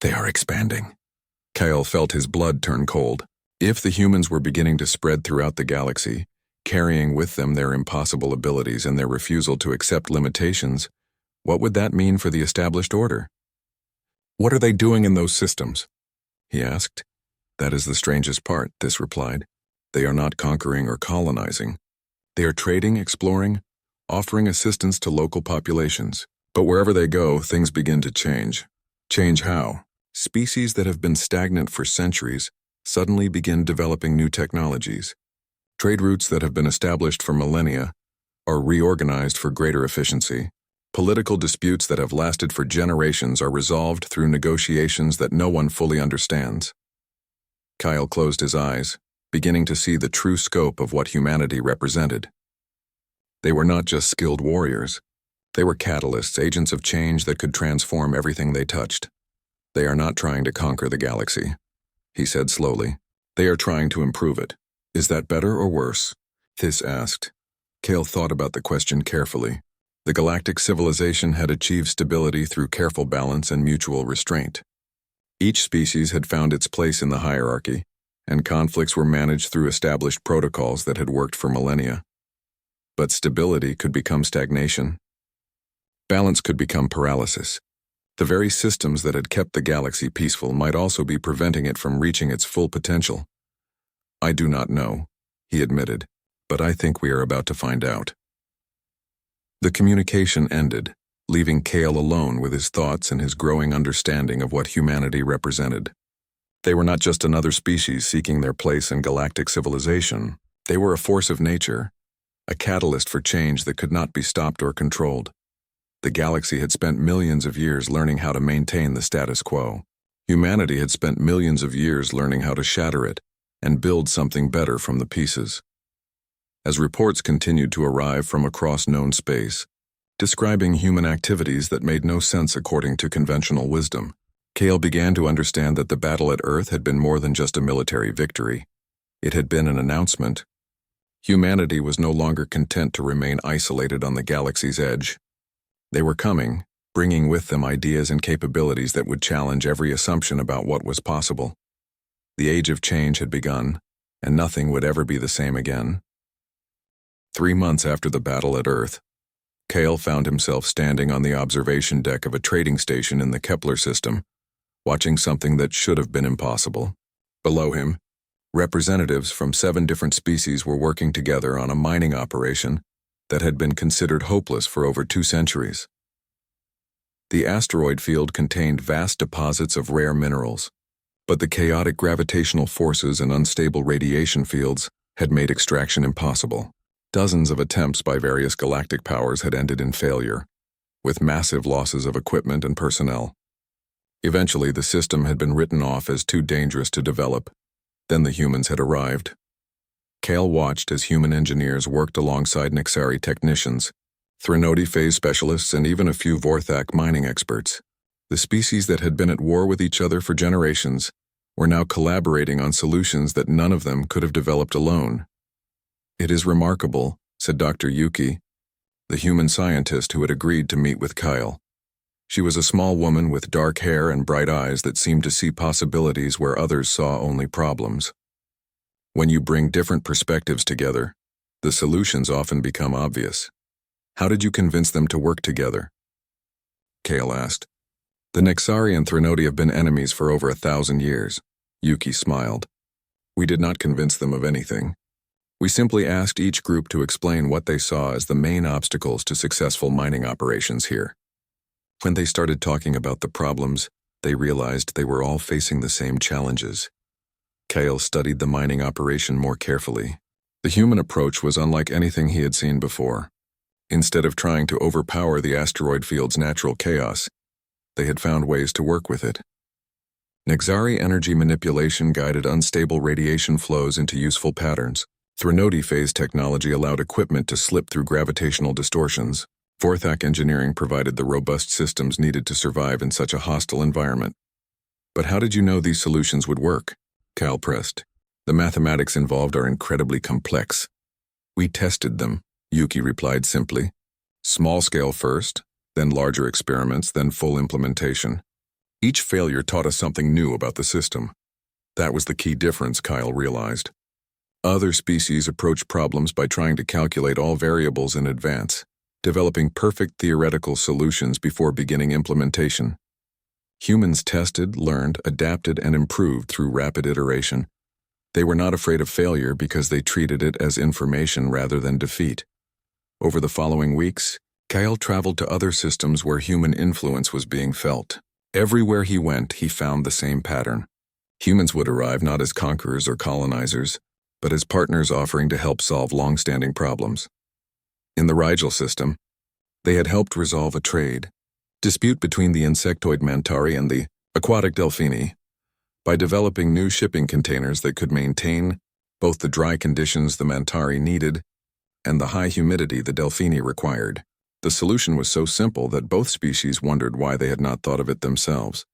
They are expanding. Kyle felt his blood turn cold. If the humans were beginning to spread throughout the galaxy, carrying with them their impossible abilities and their refusal to accept limitations, what would that mean for the established order? "What are they doing in those systems?" he asked. "That is the strangest part," this replied. "They are not conquering or colonizing. They are trading, exploring, offering assistance to local populations. But wherever they go, things begin to change. Change how? Species that have been stagnant for centuries suddenly begin developing new technologies. Trade routes that have been established for millennia are reorganized for greater efficiency. Political disputes that have lasted for generations are resolved through negotiations that no one fully understands." Kyle closed his eyes, beginning to see the true scope of what humanity represented. They were not just skilled warriors. They were catalysts, agents of change that could transform everything they touched. "They are not trying to conquer the galaxy," he said slowly. "They are trying to improve it. Is that better or worse?" This asked. Kale thought about the question carefully. The galactic civilization had achieved stability through careful balance and mutual restraint. Each species had found its place in the hierarchy, and conflicts were managed through established protocols that had worked for millennia. But stability could become stagnation. Balance could become paralysis. The very systems that had kept the galaxy peaceful might also be preventing it from reaching its full potential. "I do not know," he admitted, "but I think we are about to find out." The communication ended, leaving Kale alone with his thoughts and his growing understanding of what humanity represented. They were not just another species seeking their place in galactic civilization. They were a force of nature, a catalyst for change that could not be stopped or controlled. The galaxy had spent millions of years learning how to maintain the status quo. Humanity had spent millions of years learning how to shatter it and build something better from the pieces. As reports continued to arrive from across known space, describing human activities that made no sense according to conventional wisdom, Kale began to understand that the battle at Earth had been more than just a military victory. It had been an announcement. Humanity was no longer content to remain isolated on the galaxy's edge. They were coming, bringing with them ideas and capabilities that would challenge every assumption about what was possible. The age of change had begun, and nothing would ever be the same again. 3 months after the battle at Earth, Kale found himself standing on the observation deck of a trading station in the Kepler system, watching something that should have been impossible. Below him, representatives from 7 different species were working together on a mining operation that had been considered hopeless for over 2 centuries. The asteroid field contained vast deposits of rare minerals, but the chaotic gravitational forces and unstable radiation fields had made extraction impossible. Dozens of attempts by various galactic powers had ended in failure, with massive losses of equipment and personnel. Eventually, the system had been written off as too dangerous to develop. Then the humans had arrived. Kale watched as human engineers worked alongside Nixari technicians, Threnody phase specialists, and even a few Vorthak mining experts. The species that had been at war with each other for generations were now collaborating on solutions that none of them could have developed alone. "It is remarkable," said Dr. Yuki, the human scientist who had agreed to meet with Kyle. She was a small woman with dark hair and bright eyes that seemed to see possibilities where others saw only problems. "When you bring different perspectives together, the solutions often become obvious. How did you convince them to work together?" Kale asked. "The Nixari and Threnody have been enemies for over 1,000 years. Yuki smiled. "We did not convince them of anything. We simply asked each group to explain what they saw as the main obstacles to successful mining operations here. When they started talking about the problems, they realized they were all facing the same challenges." Kale studied the mining operation more carefully. The human approach was unlike anything he had seen before. Instead of trying to overpower the asteroid field's natural chaos, they had found ways to work with it. Nixari energy manipulation guided unstable radiation flows into useful patterns. Threnody phase technology allowed equipment to slip through gravitational distortions. Vorthak engineering provided the robust systems needed to survive in such a hostile environment. "But how did you know these solutions would work?" Cal pressed. "The mathematics involved are incredibly complex." "We tested them," Yuki replied simply. "Small scale first, then larger experiments, then full implementation. Each failure taught us something new about the system. That was the key difference, Kyle realized. Other species approach problems by trying to calculate all variables in advance, developing perfect theoretical solutions before beginning implementation. Humans tested, learned, adapted, and improved through rapid iteration. They were not afraid of failure because they treated it as information rather than defeat. Over the following weeks, Kyle traveled to other systems where human influence was being felt. Everywhere he went, he found the same pattern. Humans would arrive not as conquerors or colonizers, but as partners offering to help solve long-standing problems. In the Rigel system, they had helped resolve a trade dispute between the insectoid Mantari and the aquatic Delphini by developing new shipping containers that could maintain both the dry conditions the Mantari needed and the high humidity the Delphini required. The solution was so simple that both species wondered why they had not thought of it themselves.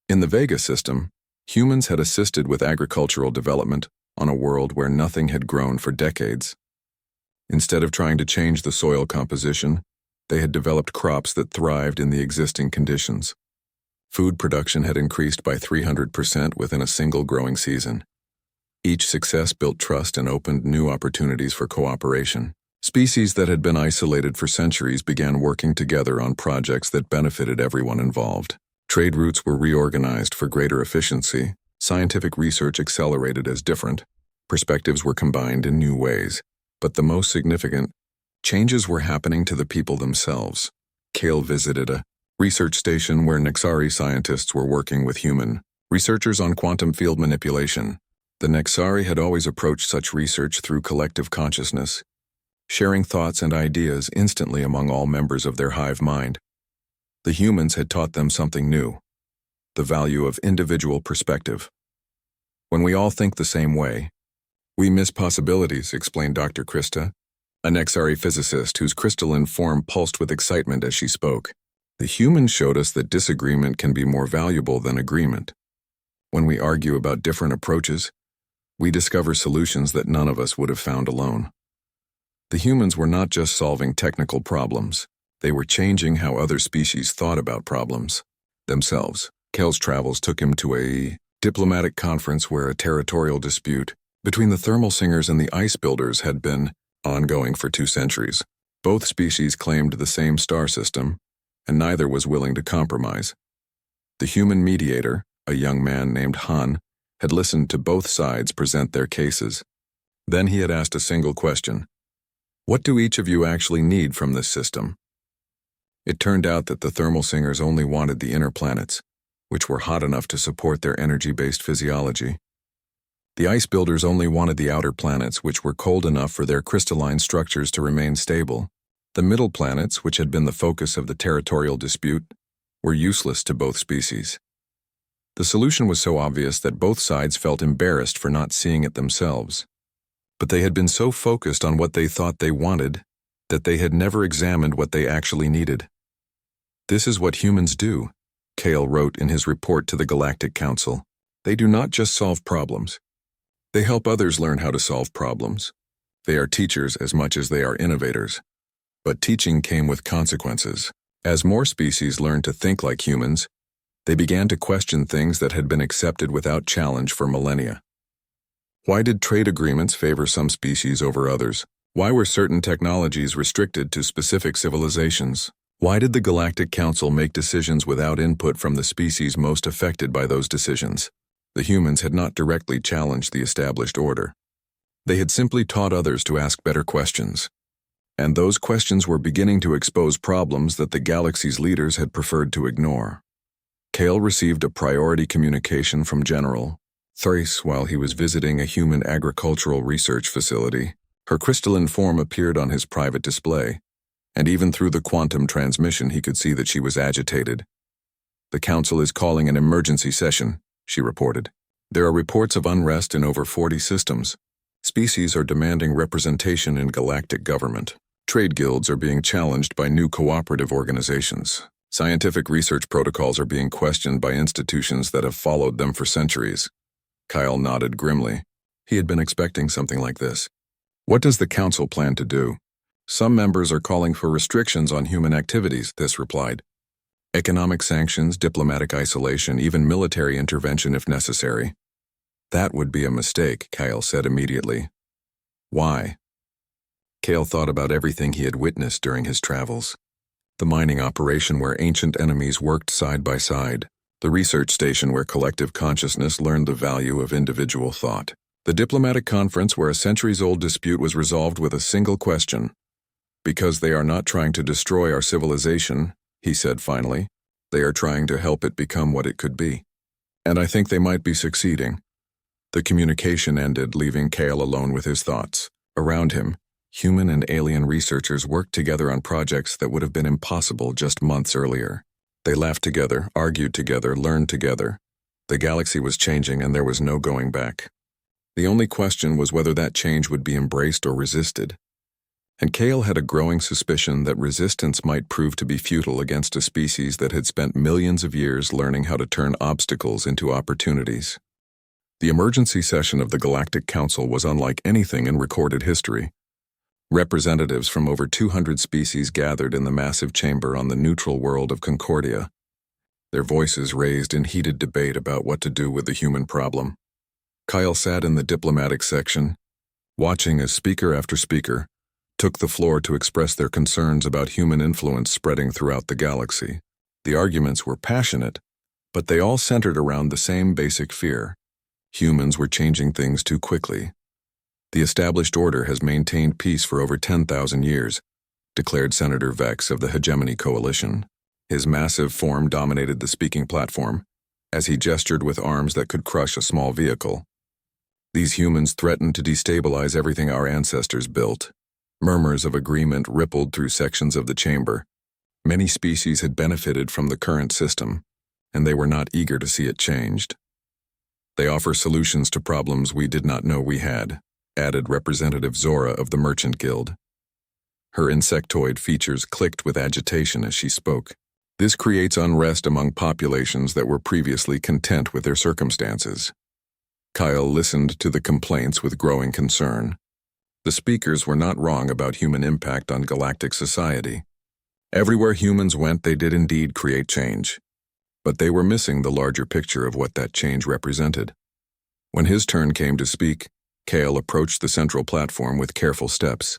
In the Vega system, humans had assisted with agricultural development on a world where nothing had grown for decades. Instead of trying to change the soil composition, they had developed crops that thrived in the existing conditions. Food production had increased by 300% within a single growing season. Each success built trust and opened new opportunities for cooperation. Species that had been isolated for centuries began working together on projects that benefited everyone involved. Trade routes were reorganized for greater efficiency, scientific research accelerated as different, perspectives were combined in new ways. But the most significant changes were happening to the people themselves. Kale visited a research station where Nexari scientists were working with human researchers on quantum field manipulation. The Nexari had always approached such research through collective consciousness, sharing thoughts and ideas instantly among all members of their hive mind. The humans had taught them something new, the value of individual perspective. When we all think the same way, we miss possibilities, explained Dr. Krista, a Nexari physicist whose crystalline form pulsed with excitement as she spoke. The humans showed us that disagreement can be more valuable than agreement. When we argue about different approaches, we discover solutions that none of us would have found alone. The humans were not just solving technical problems, they were changing how other species thought about problems themselves. Kale's travels took him to a diplomatic conference where a territorial dispute between the thermal singers and the ice builders had been ongoing for 2 centuries. Both species claimed the same star system, and neither was willing to compromise. The human mediator, a young man named Han, had listened to both sides present their cases. Then he had asked a single question. What do each of you actually need from this system? It turned out that the thermal singers only wanted the inner planets, which were hot enough to support their energy-based physiology. The ice builders only wanted the outer planets, which were cold enough for their crystalline structures to remain stable. The middle planets, which had been the focus of the territorial dispute, were useless to both species. The solution was so obvious that both sides felt embarrassed for not seeing it themselves. But they had been so focused on what they thought they wanted that they had never examined what they actually needed. This is what humans do, Kale wrote in his report to the Galactic Council. They do not just solve problems. They help others learn how to solve problems. They are teachers as much as they are innovators. But teaching came with consequences. As more species learned to think like humans, they began to question things that had been accepted without challenge for millennia. Why did trade agreements favor some species over others? Why were certain technologies restricted to specific civilizations? Why did the Galactic Council make decisions without input from the species most affected by those decisions? The humans had not directly challenged the established order. They had simply taught others to ask better questions. And those questions were beginning to expose problems that the galaxy's leaders had preferred to ignore. Kale received a priority communication from General Thrace while he was visiting a human agricultural research facility. Her crystalline form appeared on his private display, and even through the quantum transmission he could see that she was agitated. The council is calling an emergency session, she reported. There are reports of unrest in over 40 systems. Species are demanding representation in galactic government. Trade guilds are being challenged by new cooperative organizations. Scientific research protocols are being questioned by institutions that have followed them for centuries. Kyle nodded grimly. He had been expecting something like this. What does the council plan to do? Some members are calling for restrictions on human activities, this replied. Economic sanctions, diplomatic isolation, even military intervention if necessary. That would be a mistake, Kyle said immediately. Why? Kale thought about everything he had witnessed during his travels. The mining operation where ancient enemies worked side by side. The research station where collective consciousness learned the value of individual thought. The diplomatic conference where a centuries-old dispute was resolved with a single question. Because they are not trying to destroy our civilization, he said finally. They are trying to help it become what it could be. And I think they might be succeeding. The communication ended, leaving Kale alone with his thoughts. Around him, human and alien researchers worked together on projects that would have been impossible just months earlier. They laughed together, argued together, learned together. The galaxy was changing and there was no going back. The only question was whether that change would be embraced or resisted. And Kale had a growing suspicion that resistance might prove to be futile against a species that had spent millions of years learning how to turn obstacles into opportunities. The emergency session of the Galactic Council was unlike anything in recorded history. Representatives from over 200 species gathered in the massive chamber on the neutral world of Concordia. Their voices raised in heated debate about what to do with the human problem. Kyle sat in the diplomatic section, watching as speaker after speaker took the floor to express their concerns about human influence spreading throughout the galaxy. The arguments were passionate, but they all centered around the same basic fear. Humans were changing things too quickly. The established order has maintained peace for over 10,000 years, declared Senator Vex of the Hegemony Coalition. His massive form dominated the speaking platform, as he gestured with arms that could crush a small vehicle. These humans threatened to destabilize everything our ancestors built. Murmurs of agreement rippled through sections of the chamber. Many species had benefited from the current system, and they were not eager to see it changed. They offer solutions to problems we did not know we had, added Representative Zora of the Merchant Guild. Her insectoid features clicked with agitation as she spoke. This creates unrest among populations that were previously content with their circumstances. Kyle listened to the complaints with growing concern. The speakers were not wrong about human impact on galactic society. Everywhere humans went, they did indeed create change. But they were missing the larger picture of what that change represented. When his turn came to speak, Kale approached the central platform with careful steps.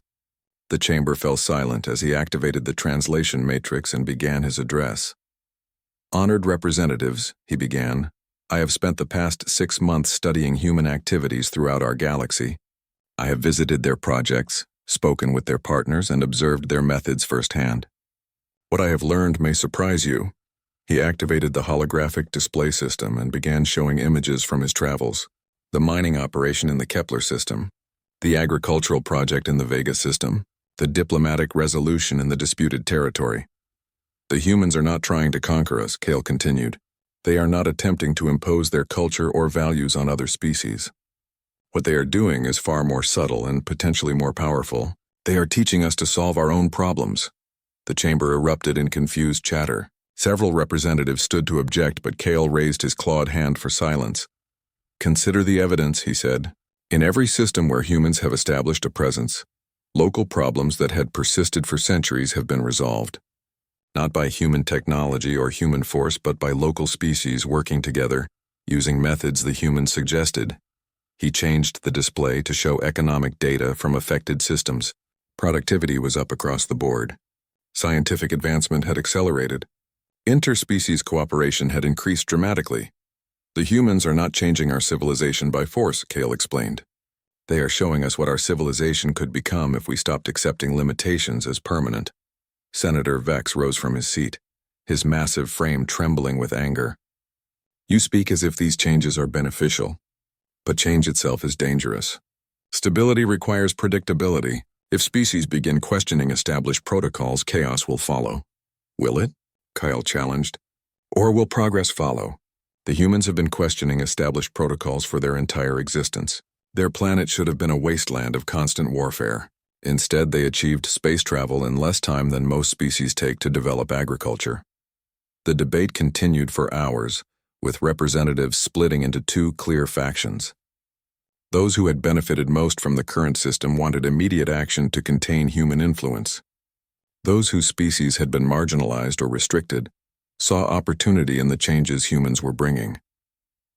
The chamber fell silent as he activated the translation matrix and began his address. Honored representatives, he began, I have spent the past 6 months studying human activities throughout our galaxy. I have visited their projects, spoken with their partners, and observed their methods firsthand. What I have learned may surprise you. He activated the holographic display system and began showing images from his travels. The mining operation in the Kepler system, the agricultural project in the Vega system, the diplomatic resolution in the disputed territory. The humans are not trying to conquer us, Kale continued. They are not attempting to impose their culture or values on other species. What they are doing is far more subtle and potentially more powerful. They are teaching us to solve our own problems. The chamber erupted in confused chatter. Several representatives stood to object, but Kale raised his clawed hand for silence. Consider the evidence, he said. In every system where humans have established a presence, local problems that had persisted for centuries have been resolved. Not by human technology or human force, but by local species working together, using methods the humans suggested. He changed the display to show economic data from affected systems. Productivity was up across the board. Scientific advancement had accelerated. Interspecies cooperation had increased dramatically. The humans are not changing our civilization by force, Kale explained. They are showing us what our civilization could become if we stopped accepting limitations as permanent. Senator Vex rose from his seat, his massive frame trembling with anger. You speak as if these changes are beneficial. But change itself is dangerous. Stability requires predictability. If species begin questioning established protocols, chaos will follow. Will it? Kyle challenged. Or will progress follow? The humans have been questioning established protocols for their entire existence. Their planet should have been a wasteland of constant warfare. Instead, they achieved space travel in less time than most species take to develop agriculture. The debate continued for hours, with representatives splitting into two clear factions. Those who had benefited most from the current system wanted immediate action to contain human influence. Those whose species had been marginalized or restricted saw opportunity in the changes humans were bringing.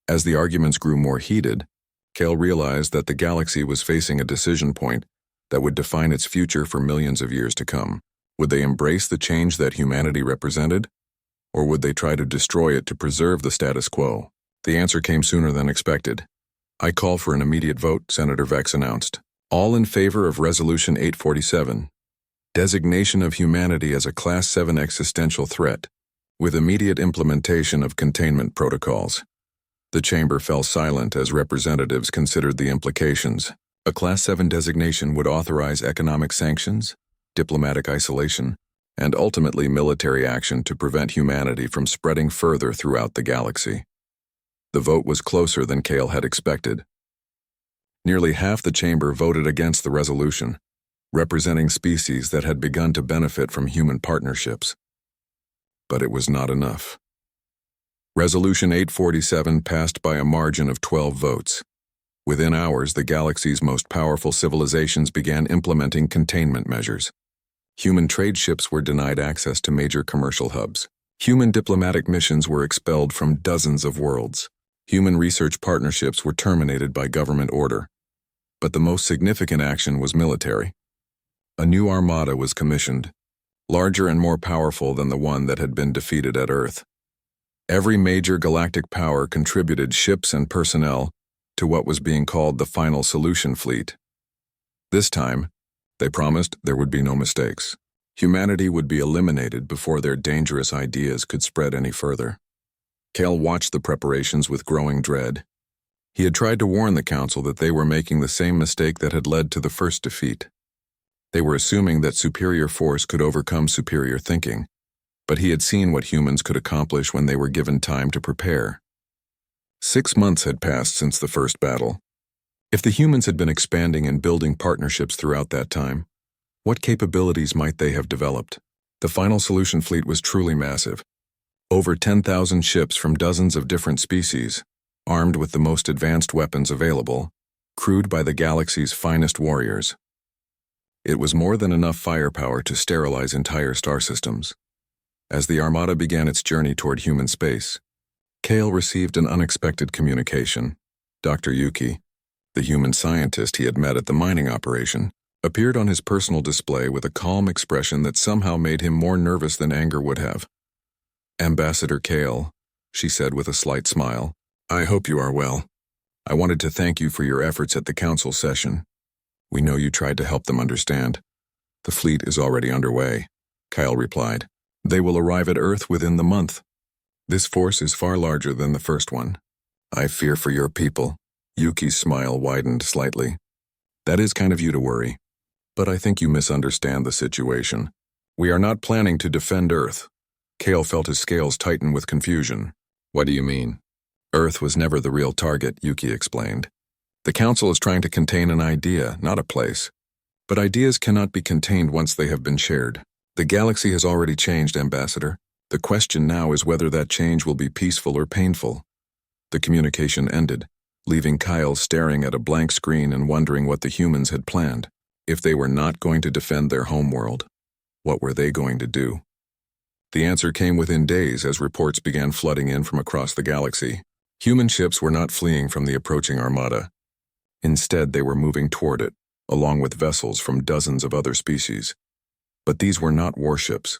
As the arguments grew more heated, Cale realized that the galaxy was facing a decision point that would define its future for millions of years to come. Would they embrace the change that humanity represented, or would they try to destroy it to preserve the status quo? The answer came sooner than expected. "I call for an immediate vote," Senator Vex announced. "All in favor of Resolution 847, designation of humanity as a Class 7 existential threat, with immediate implementation of containment protocols." The chamber fell silent as representatives considered the implications. A Class 7 designation would authorize economic sanctions, diplomatic isolation, and ultimately military action to prevent humanity from spreading further throughout the galaxy. The vote was closer than Cale had expected. Nearly half the chamber voted against the resolution, representing species that had begun to benefit from human partnerships. But it was not enough. Resolution 847 passed by a margin of 12 votes. Within hours, the galaxy's most powerful civilizations began implementing containment measures. Human trade ships were denied access to major commercial hubs. Human diplomatic missions were expelled from dozens of worlds. Human research partnerships were terminated by government order. But the most significant action was military. A new armada was commissioned, larger and more powerful than the one that had been defeated at Earth. Every major galactic power contributed ships and personnel to what was being called the Final Solution Fleet. This time, they promised there would be no mistakes. Humanity would be eliminated before their dangerous ideas could spread any further. Cale watched the preparations with growing dread. He had tried to warn the Council that they were making the same mistake that had led to the first defeat. They were assuming that superior force could overcome superior thinking, but he had seen what humans could accomplish when they were given time to prepare. 6 months had passed since the first battle. If the humans had been expanding and building partnerships throughout that time, what capabilities might they have developed? The Final Solution Fleet was truly massive. Over 10,000 ships from dozens of different species, armed with the most advanced weapons available, crewed by the galaxy's finest warriors. It was more than enough firepower to sterilize entire star systems. As the Armada began its journey toward human space, Cale received an unexpected communication. Dr. Yuki, the human scientist he had met at the mining operation, appeared on his personal display with a calm expression that somehow made him more nervous than anger would have. "Ambassador Cale," she said with a slight smile, "I hope you are well. I wanted to thank you for your efforts at the Council session. We know you tried to help them understand. The fleet is already underway," Kyle replied. "They will arrive at Earth within the month. This force is far larger than the first one. I fear for your people." Yuki's smile widened slightly. "That is kind of you to worry. But I think you misunderstand the situation. We are not planning to defend Earth." Cale felt his scales tighten with confusion. "What do you mean?" "Earth was never the real target," Yuki explained. "The Council is trying to contain an idea, not a place. But ideas cannot be contained once they have been shared. The galaxy has already changed, Ambassador. The question now is whether that change will be peaceful or painful." The communication ended, leaving Kyle staring at a blank screen and wondering what the humans had planned. If they were not going to defend their homeworld, what were they going to do? The answer came within days as reports began flooding in from across the galaxy. Human ships were not fleeing from the approaching armada. Instead, they were moving toward it, along with vessels from dozens of other species. But these were not warships.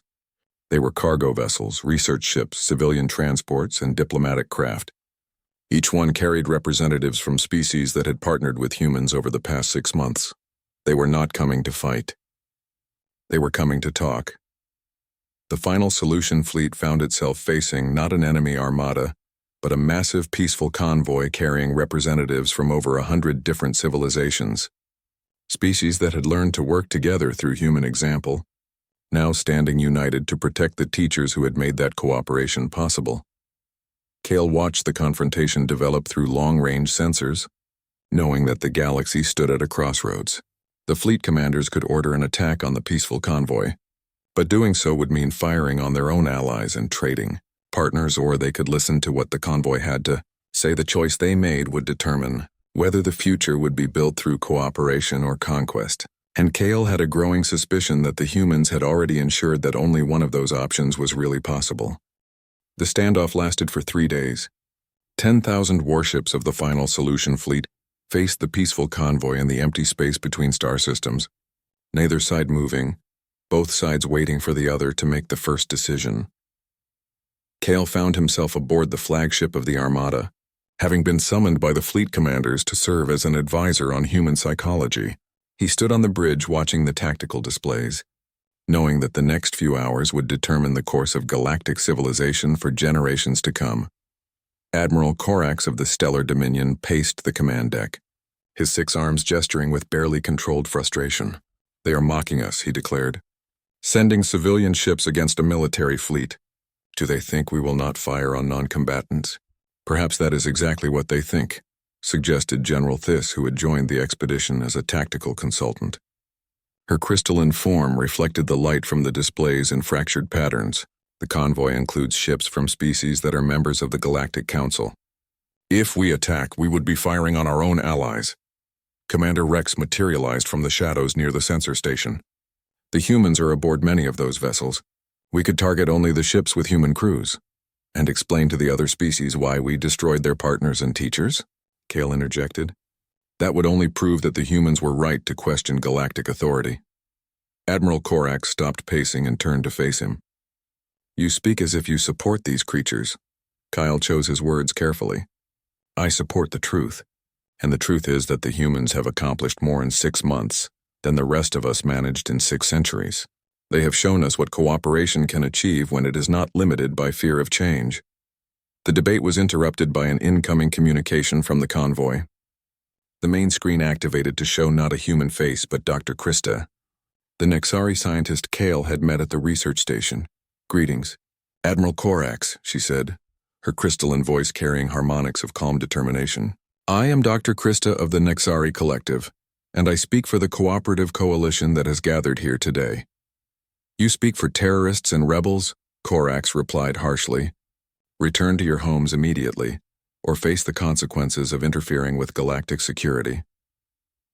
They were cargo vessels, research ships, civilian transports, and diplomatic craft. Each one carried representatives from species that had partnered with humans over the past 6 months. They were not coming to fight. They were coming to talk. The Final Solution Fleet found itself facing not an enemy armada, but a massive peaceful convoy carrying representatives from over 100 different civilizations. Species that had learned to work together through human example, now standing united to protect the teachers who had made that cooperation possible. Cale watched the confrontation develop through long-range sensors, knowing that the galaxy stood at a crossroads. The fleet commanders could order an attack on the peaceful convoy, but doing so would mean firing on their own allies and trading partners, or they could listen to what the convoy had to say. The choice they made would determine whether the future would be built through cooperation or conquest. And Cale had a growing suspicion that the humans had already ensured that only one of those options was really possible. The standoff lasted for 3 days. 10,000 warships of the final solution fleet faced the peaceful convoy in the empty space between star systems, neither side moving, both sides waiting for the other to make the first decision. Kale found himself aboard the flagship of the Armada, having been summoned by the fleet commanders to serve as an advisor on human psychology. He stood on the bridge watching the tactical displays, knowing that the next few hours would determine the course of galactic civilization for generations to come. Admiral Corax of the Stellar Dominion paced the command deck, his 6 arms gesturing with barely controlled frustration. "They are mocking us," he declared, "sending civilian ships against a military fleet. Do they think we will not fire on non-combatants?" "Perhaps that is exactly what they think," suggested General Thiss, who had joined the expedition as a tactical consultant. Her crystalline form reflected the light from the displays in fractured patterns. The convoy includes ships from species that are members of the Galactic Council. "If we attack, we would be firing on our own allies." Commander Rex materialized from the shadows near the sensor station. "The humans are aboard many of those vessels. We could target only the ships with human crews." "And explain to the other species why we destroyed their partners and teachers?" Kale interjected. "That would only prove that the humans were right to question galactic authority." Admiral Corax stopped pacing and turned to face him. "You speak as if you support these creatures." Kyle chose his words carefully. "I support the truth, and the truth is that the humans have accomplished more in 6 months than the rest of us managed in 6 centuries. They have shown us what cooperation can achieve when it is not limited by fear of change." The debate was interrupted by an incoming communication from the convoy. The main screen activated to show not a human face but Dr. Krista. The Nexari scientist Kale had met at the research station. "Greetings, Admiral Corax," she said, her crystalline voice carrying harmonics of calm determination. "I am Dr. Krista of the Nexari Collective, and I speak for the cooperative coalition that has gathered here today." "You speak for terrorists and rebels?" Corax replied harshly. "Return to your homes immediately, or face the consequences of interfering with galactic security."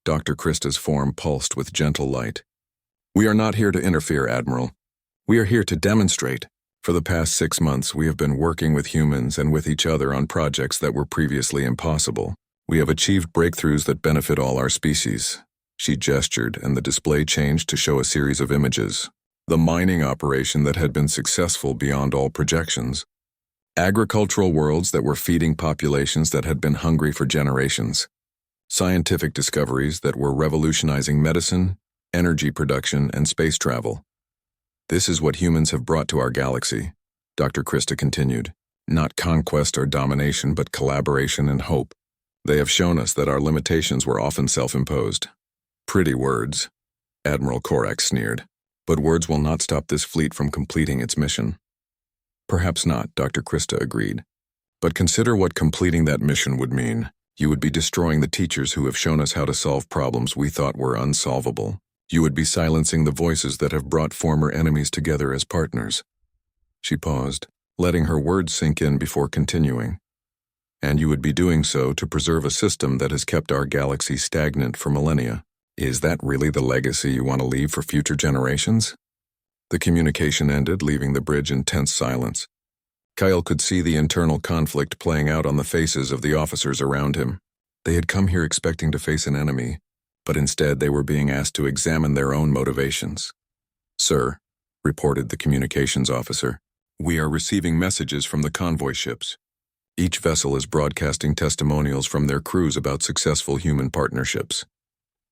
Dr. Krista's form pulsed with gentle light. "We are not here to interfere, Admiral. We are here to demonstrate. For the past 6 months, we have been working with humans and with each other on projects that were previously impossible. We have achieved breakthroughs that benefit all our species." She gestured, and the display changed to show a series of images. The mining operation that had been successful beyond all projections. Agricultural worlds that were feeding populations that had been hungry for generations. Scientific discoveries that were revolutionizing medicine, energy production, and space travel. "This is what humans have brought to our galaxy," Dr. Krista continued. "Not conquest or domination, but collaboration and hope. They have shown us that our limitations were often self-imposed." "Pretty words," Admiral Corax sneered. "But words will not stop this fleet from completing its mission." "Perhaps not," Dr. Krista agreed. "But consider what completing that mission would mean. You would be destroying the teachers who have shown us how to solve problems we thought were unsolvable. You would be silencing the voices that have brought former enemies together as partners." She paused, letting her words sink in before continuing. "And you would be doing so to preserve a system that has kept our galaxy stagnant for millennia. Is that really the legacy you want to leave for future generations?" The communication ended, leaving the bridge in tense silence. Kyle could see the internal conflict playing out on the faces of the officers around him. They had come here expecting to face an enemy, but instead they were being asked to examine their own motivations. "Sir," reported the communications officer, "we are receiving messages from the convoy ships. Each vessel is broadcasting testimonials from their crews about successful human partnerships."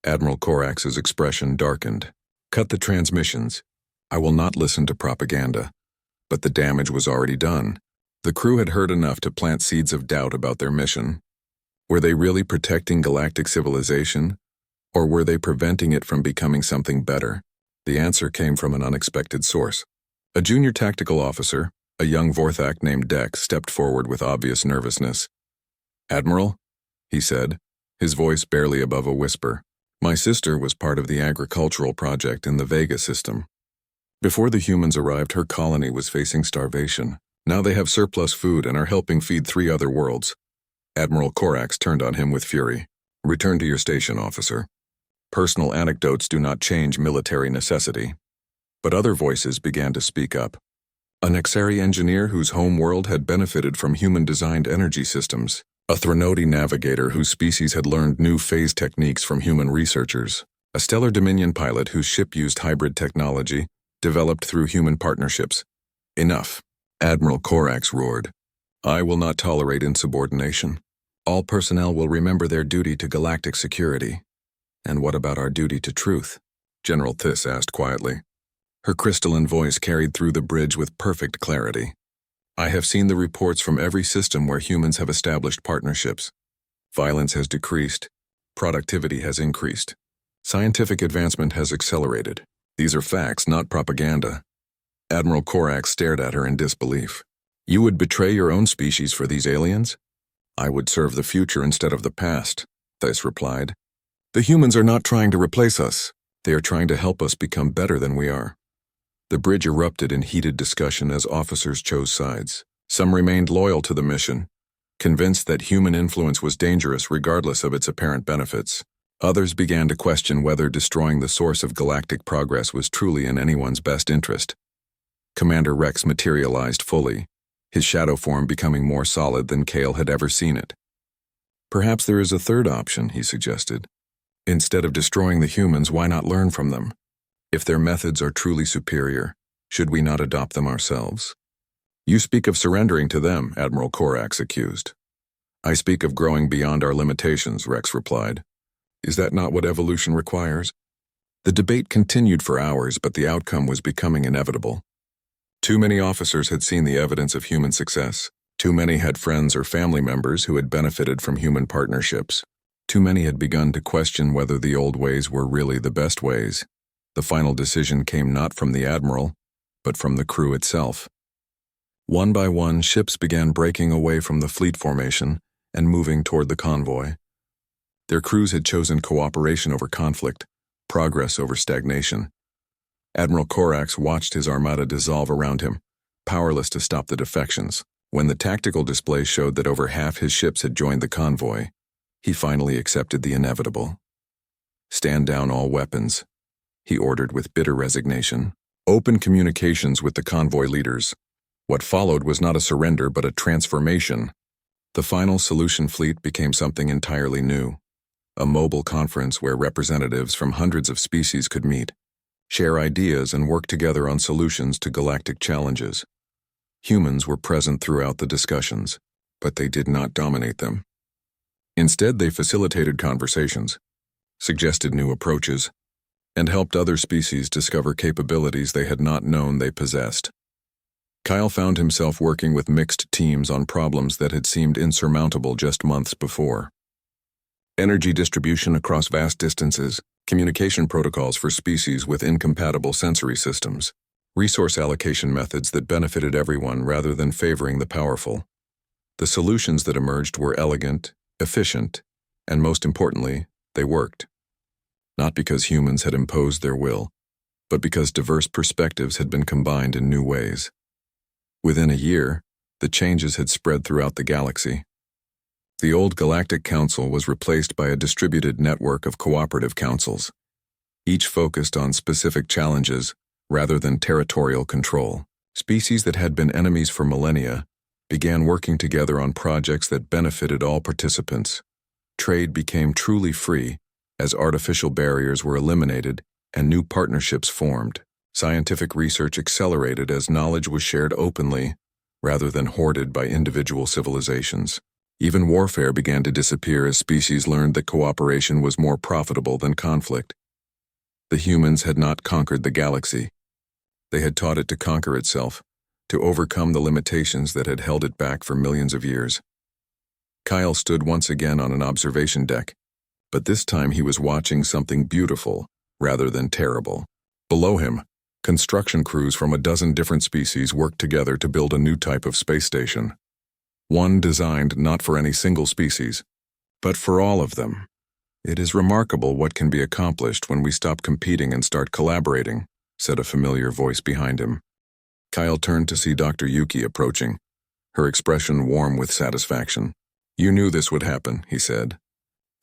Admiral Corax's expression darkened. "Cut the transmissions. I will not listen to propaganda." But the damage was already done. The crew had heard enough to plant seeds of doubt about their mission. Were they really protecting galactic civilization? Or were they preventing it from becoming something better? The answer came from an unexpected source. A junior tactical officer, a young Vorthak named Dex, stepped forward with obvious nervousness. "Admiral," he said, his voice barely above a whisper, "my sister was part of the agricultural project in the Vega system. Before the humans arrived, her colony was facing starvation. Now they have surplus food and are helping feed 3 other worlds." Admiral Corax turned on him with fury. "Return to your station, officer. Personal anecdotes do not change military necessity." But other voices began to speak up. a Nexari engineer whose home world had benefited from human-designed energy systems, a Threnody navigator whose species had learned new phase techniques from human researchers, a Stellar Dominion pilot whose ship used hybrid technology, developed through human partnerships. Enough, Admiral Corax roared. I will not tolerate insubordination. All personnel will remember their duty to galactic security. And what about our duty to truth? General Thiss asked quietly. Her crystalline voice carried through the bridge with perfect clarity. I have seen the reports from every system where humans have established partnerships. Violence has decreased. Productivity has increased. Scientific advancement has accelerated. These are facts, not propaganda. Admiral Corax stared at her in disbelief. You would betray your own species for these aliens? I would serve the future instead of the past, Thiss replied. The humans are not trying to replace us. They are trying to help us become better than we are. The bridge erupted in heated discussion as officers chose sides. Some remained loyal to the mission, convinced that human influence was dangerous regardless of its apparent benefits. Others began to question whether destroying the source of galactic progress was truly in anyone's best interest. Commander Rex materialized fully, his shadow form becoming more solid than Kale had ever seen it. Perhaps there is a third option, he suggested. Instead of destroying the humans, why not learn from them? If their methods are truly superior, should we not adopt them ourselves? You speak of surrendering to them, Admiral Corax accused. I speak of growing beyond our limitations, Rex replied. Is that not what evolution requires? The debate continued for hours, but the outcome was becoming inevitable. Too many officers had seen the evidence of human success. Too many had friends or family members who had benefited from human partnerships. Too many had begun to question whether the old ways were really the best ways. The final decision came not from the Admiral, but from the crew itself. One by one, ships began breaking away from the fleet formation and moving toward the convoy. Their crews had chosen cooperation over conflict, progress over stagnation. Admiral Corax watched his armada dissolve around him, powerless to stop the defections. When the tactical display showed that over half his ships had joined the convoy, he finally accepted the inevitable. Stand down all weapons, he ordered with bitter resignation. Open communications with the convoy leaders. What followed was not a surrender but a transformation. The final solution fleet became something entirely new. A mobile conference where representatives from hundreds of species could meet, share ideas and work together on solutions to galactic challenges. Humans were present throughout the discussions, but they did not dominate them. Instead, they facilitated conversations, suggested new approaches, and helped other species discover capabilities they had not known they possessed. Kyle found himself working with mixed teams on problems that had seemed insurmountable just months before. Energy distribution across vast distances, communication protocols for species with incompatible sensory systems, resource allocation methods that benefited everyone rather than favoring the powerful. The solutions that emerged were elegant, efficient, and most importantly, they worked. Not because humans had imposed their will, but because diverse perspectives had been combined in new ways. Within a year, the changes had spread throughout the galaxy. The old Galactic Council was replaced by a distributed network of cooperative councils, each focused on specific challenges rather than territorial control. Species that had been enemies for millennia began working together on projects that benefited all participants. Trade became truly free as artificial barriers were eliminated and new partnerships formed. Scientific research accelerated as knowledge was shared openly rather than hoarded by individual civilizations. Even warfare began to disappear as species learned that cooperation was more profitable than conflict. The humans had not conquered the galaxy. They had taught it to conquer itself, to overcome the limitations that had held it back for millions of years. Kyle stood once again on an observation deck, but this time he was watching something beautiful rather than terrible. Below him, construction crews from a dozen different species worked together to build a new type of space station. One designed not for any single species, but for all of them. It is remarkable what can be accomplished when we stop competing and start collaborating, said a familiar voice behind him. Kyle turned to see Dr. Yuki approaching, her expression warm with satisfaction. You knew this would happen, he said.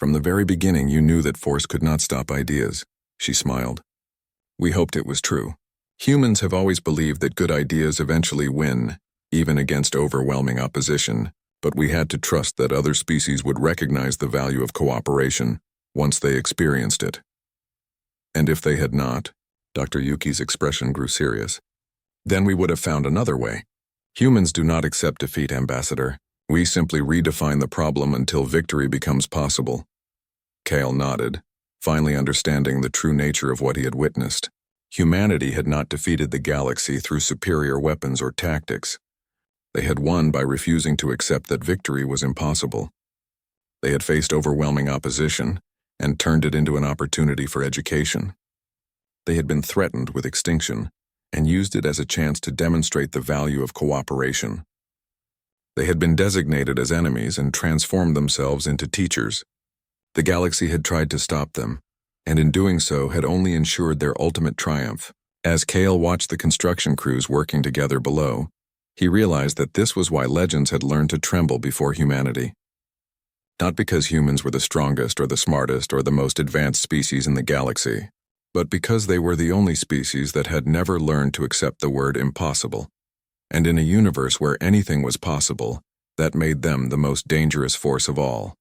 From the very beginning you knew that force could not stop ideas, she smiled. We hoped it was true. Humans have always believed that good ideas eventually win, even against overwhelming opposition, but we had to trust that other species would recognize the value of cooperation once they experienced it. And if they had not, Dr. Yuki's expression grew serious, then we would have found another way. Humans do not accept defeat, Ambassador. We simply redefine the problem until victory becomes possible. Kale nodded, finally understanding the true nature of what he had witnessed. Humanity had not defeated the galaxy through superior weapons or tactics. They had won by refusing to accept that victory was impossible. They had faced overwhelming opposition and turned it into an opportunity for education. They had been threatened with extinction and used it as a chance to demonstrate the value of cooperation. They had been designated as enemies and transformed themselves into teachers. The galaxy had tried to stop them, and in doing so had only ensured their ultimate triumph. As Kale watched the construction crews working together below, he realized that this was why legends had learned to tremble before humanity. Not because humans were the strongest or the smartest or the most advanced species in the galaxy, but because they were the only species that had never learned to accept the word impossible. And in a universe where anything was possible, that made them the most dangerous force of all.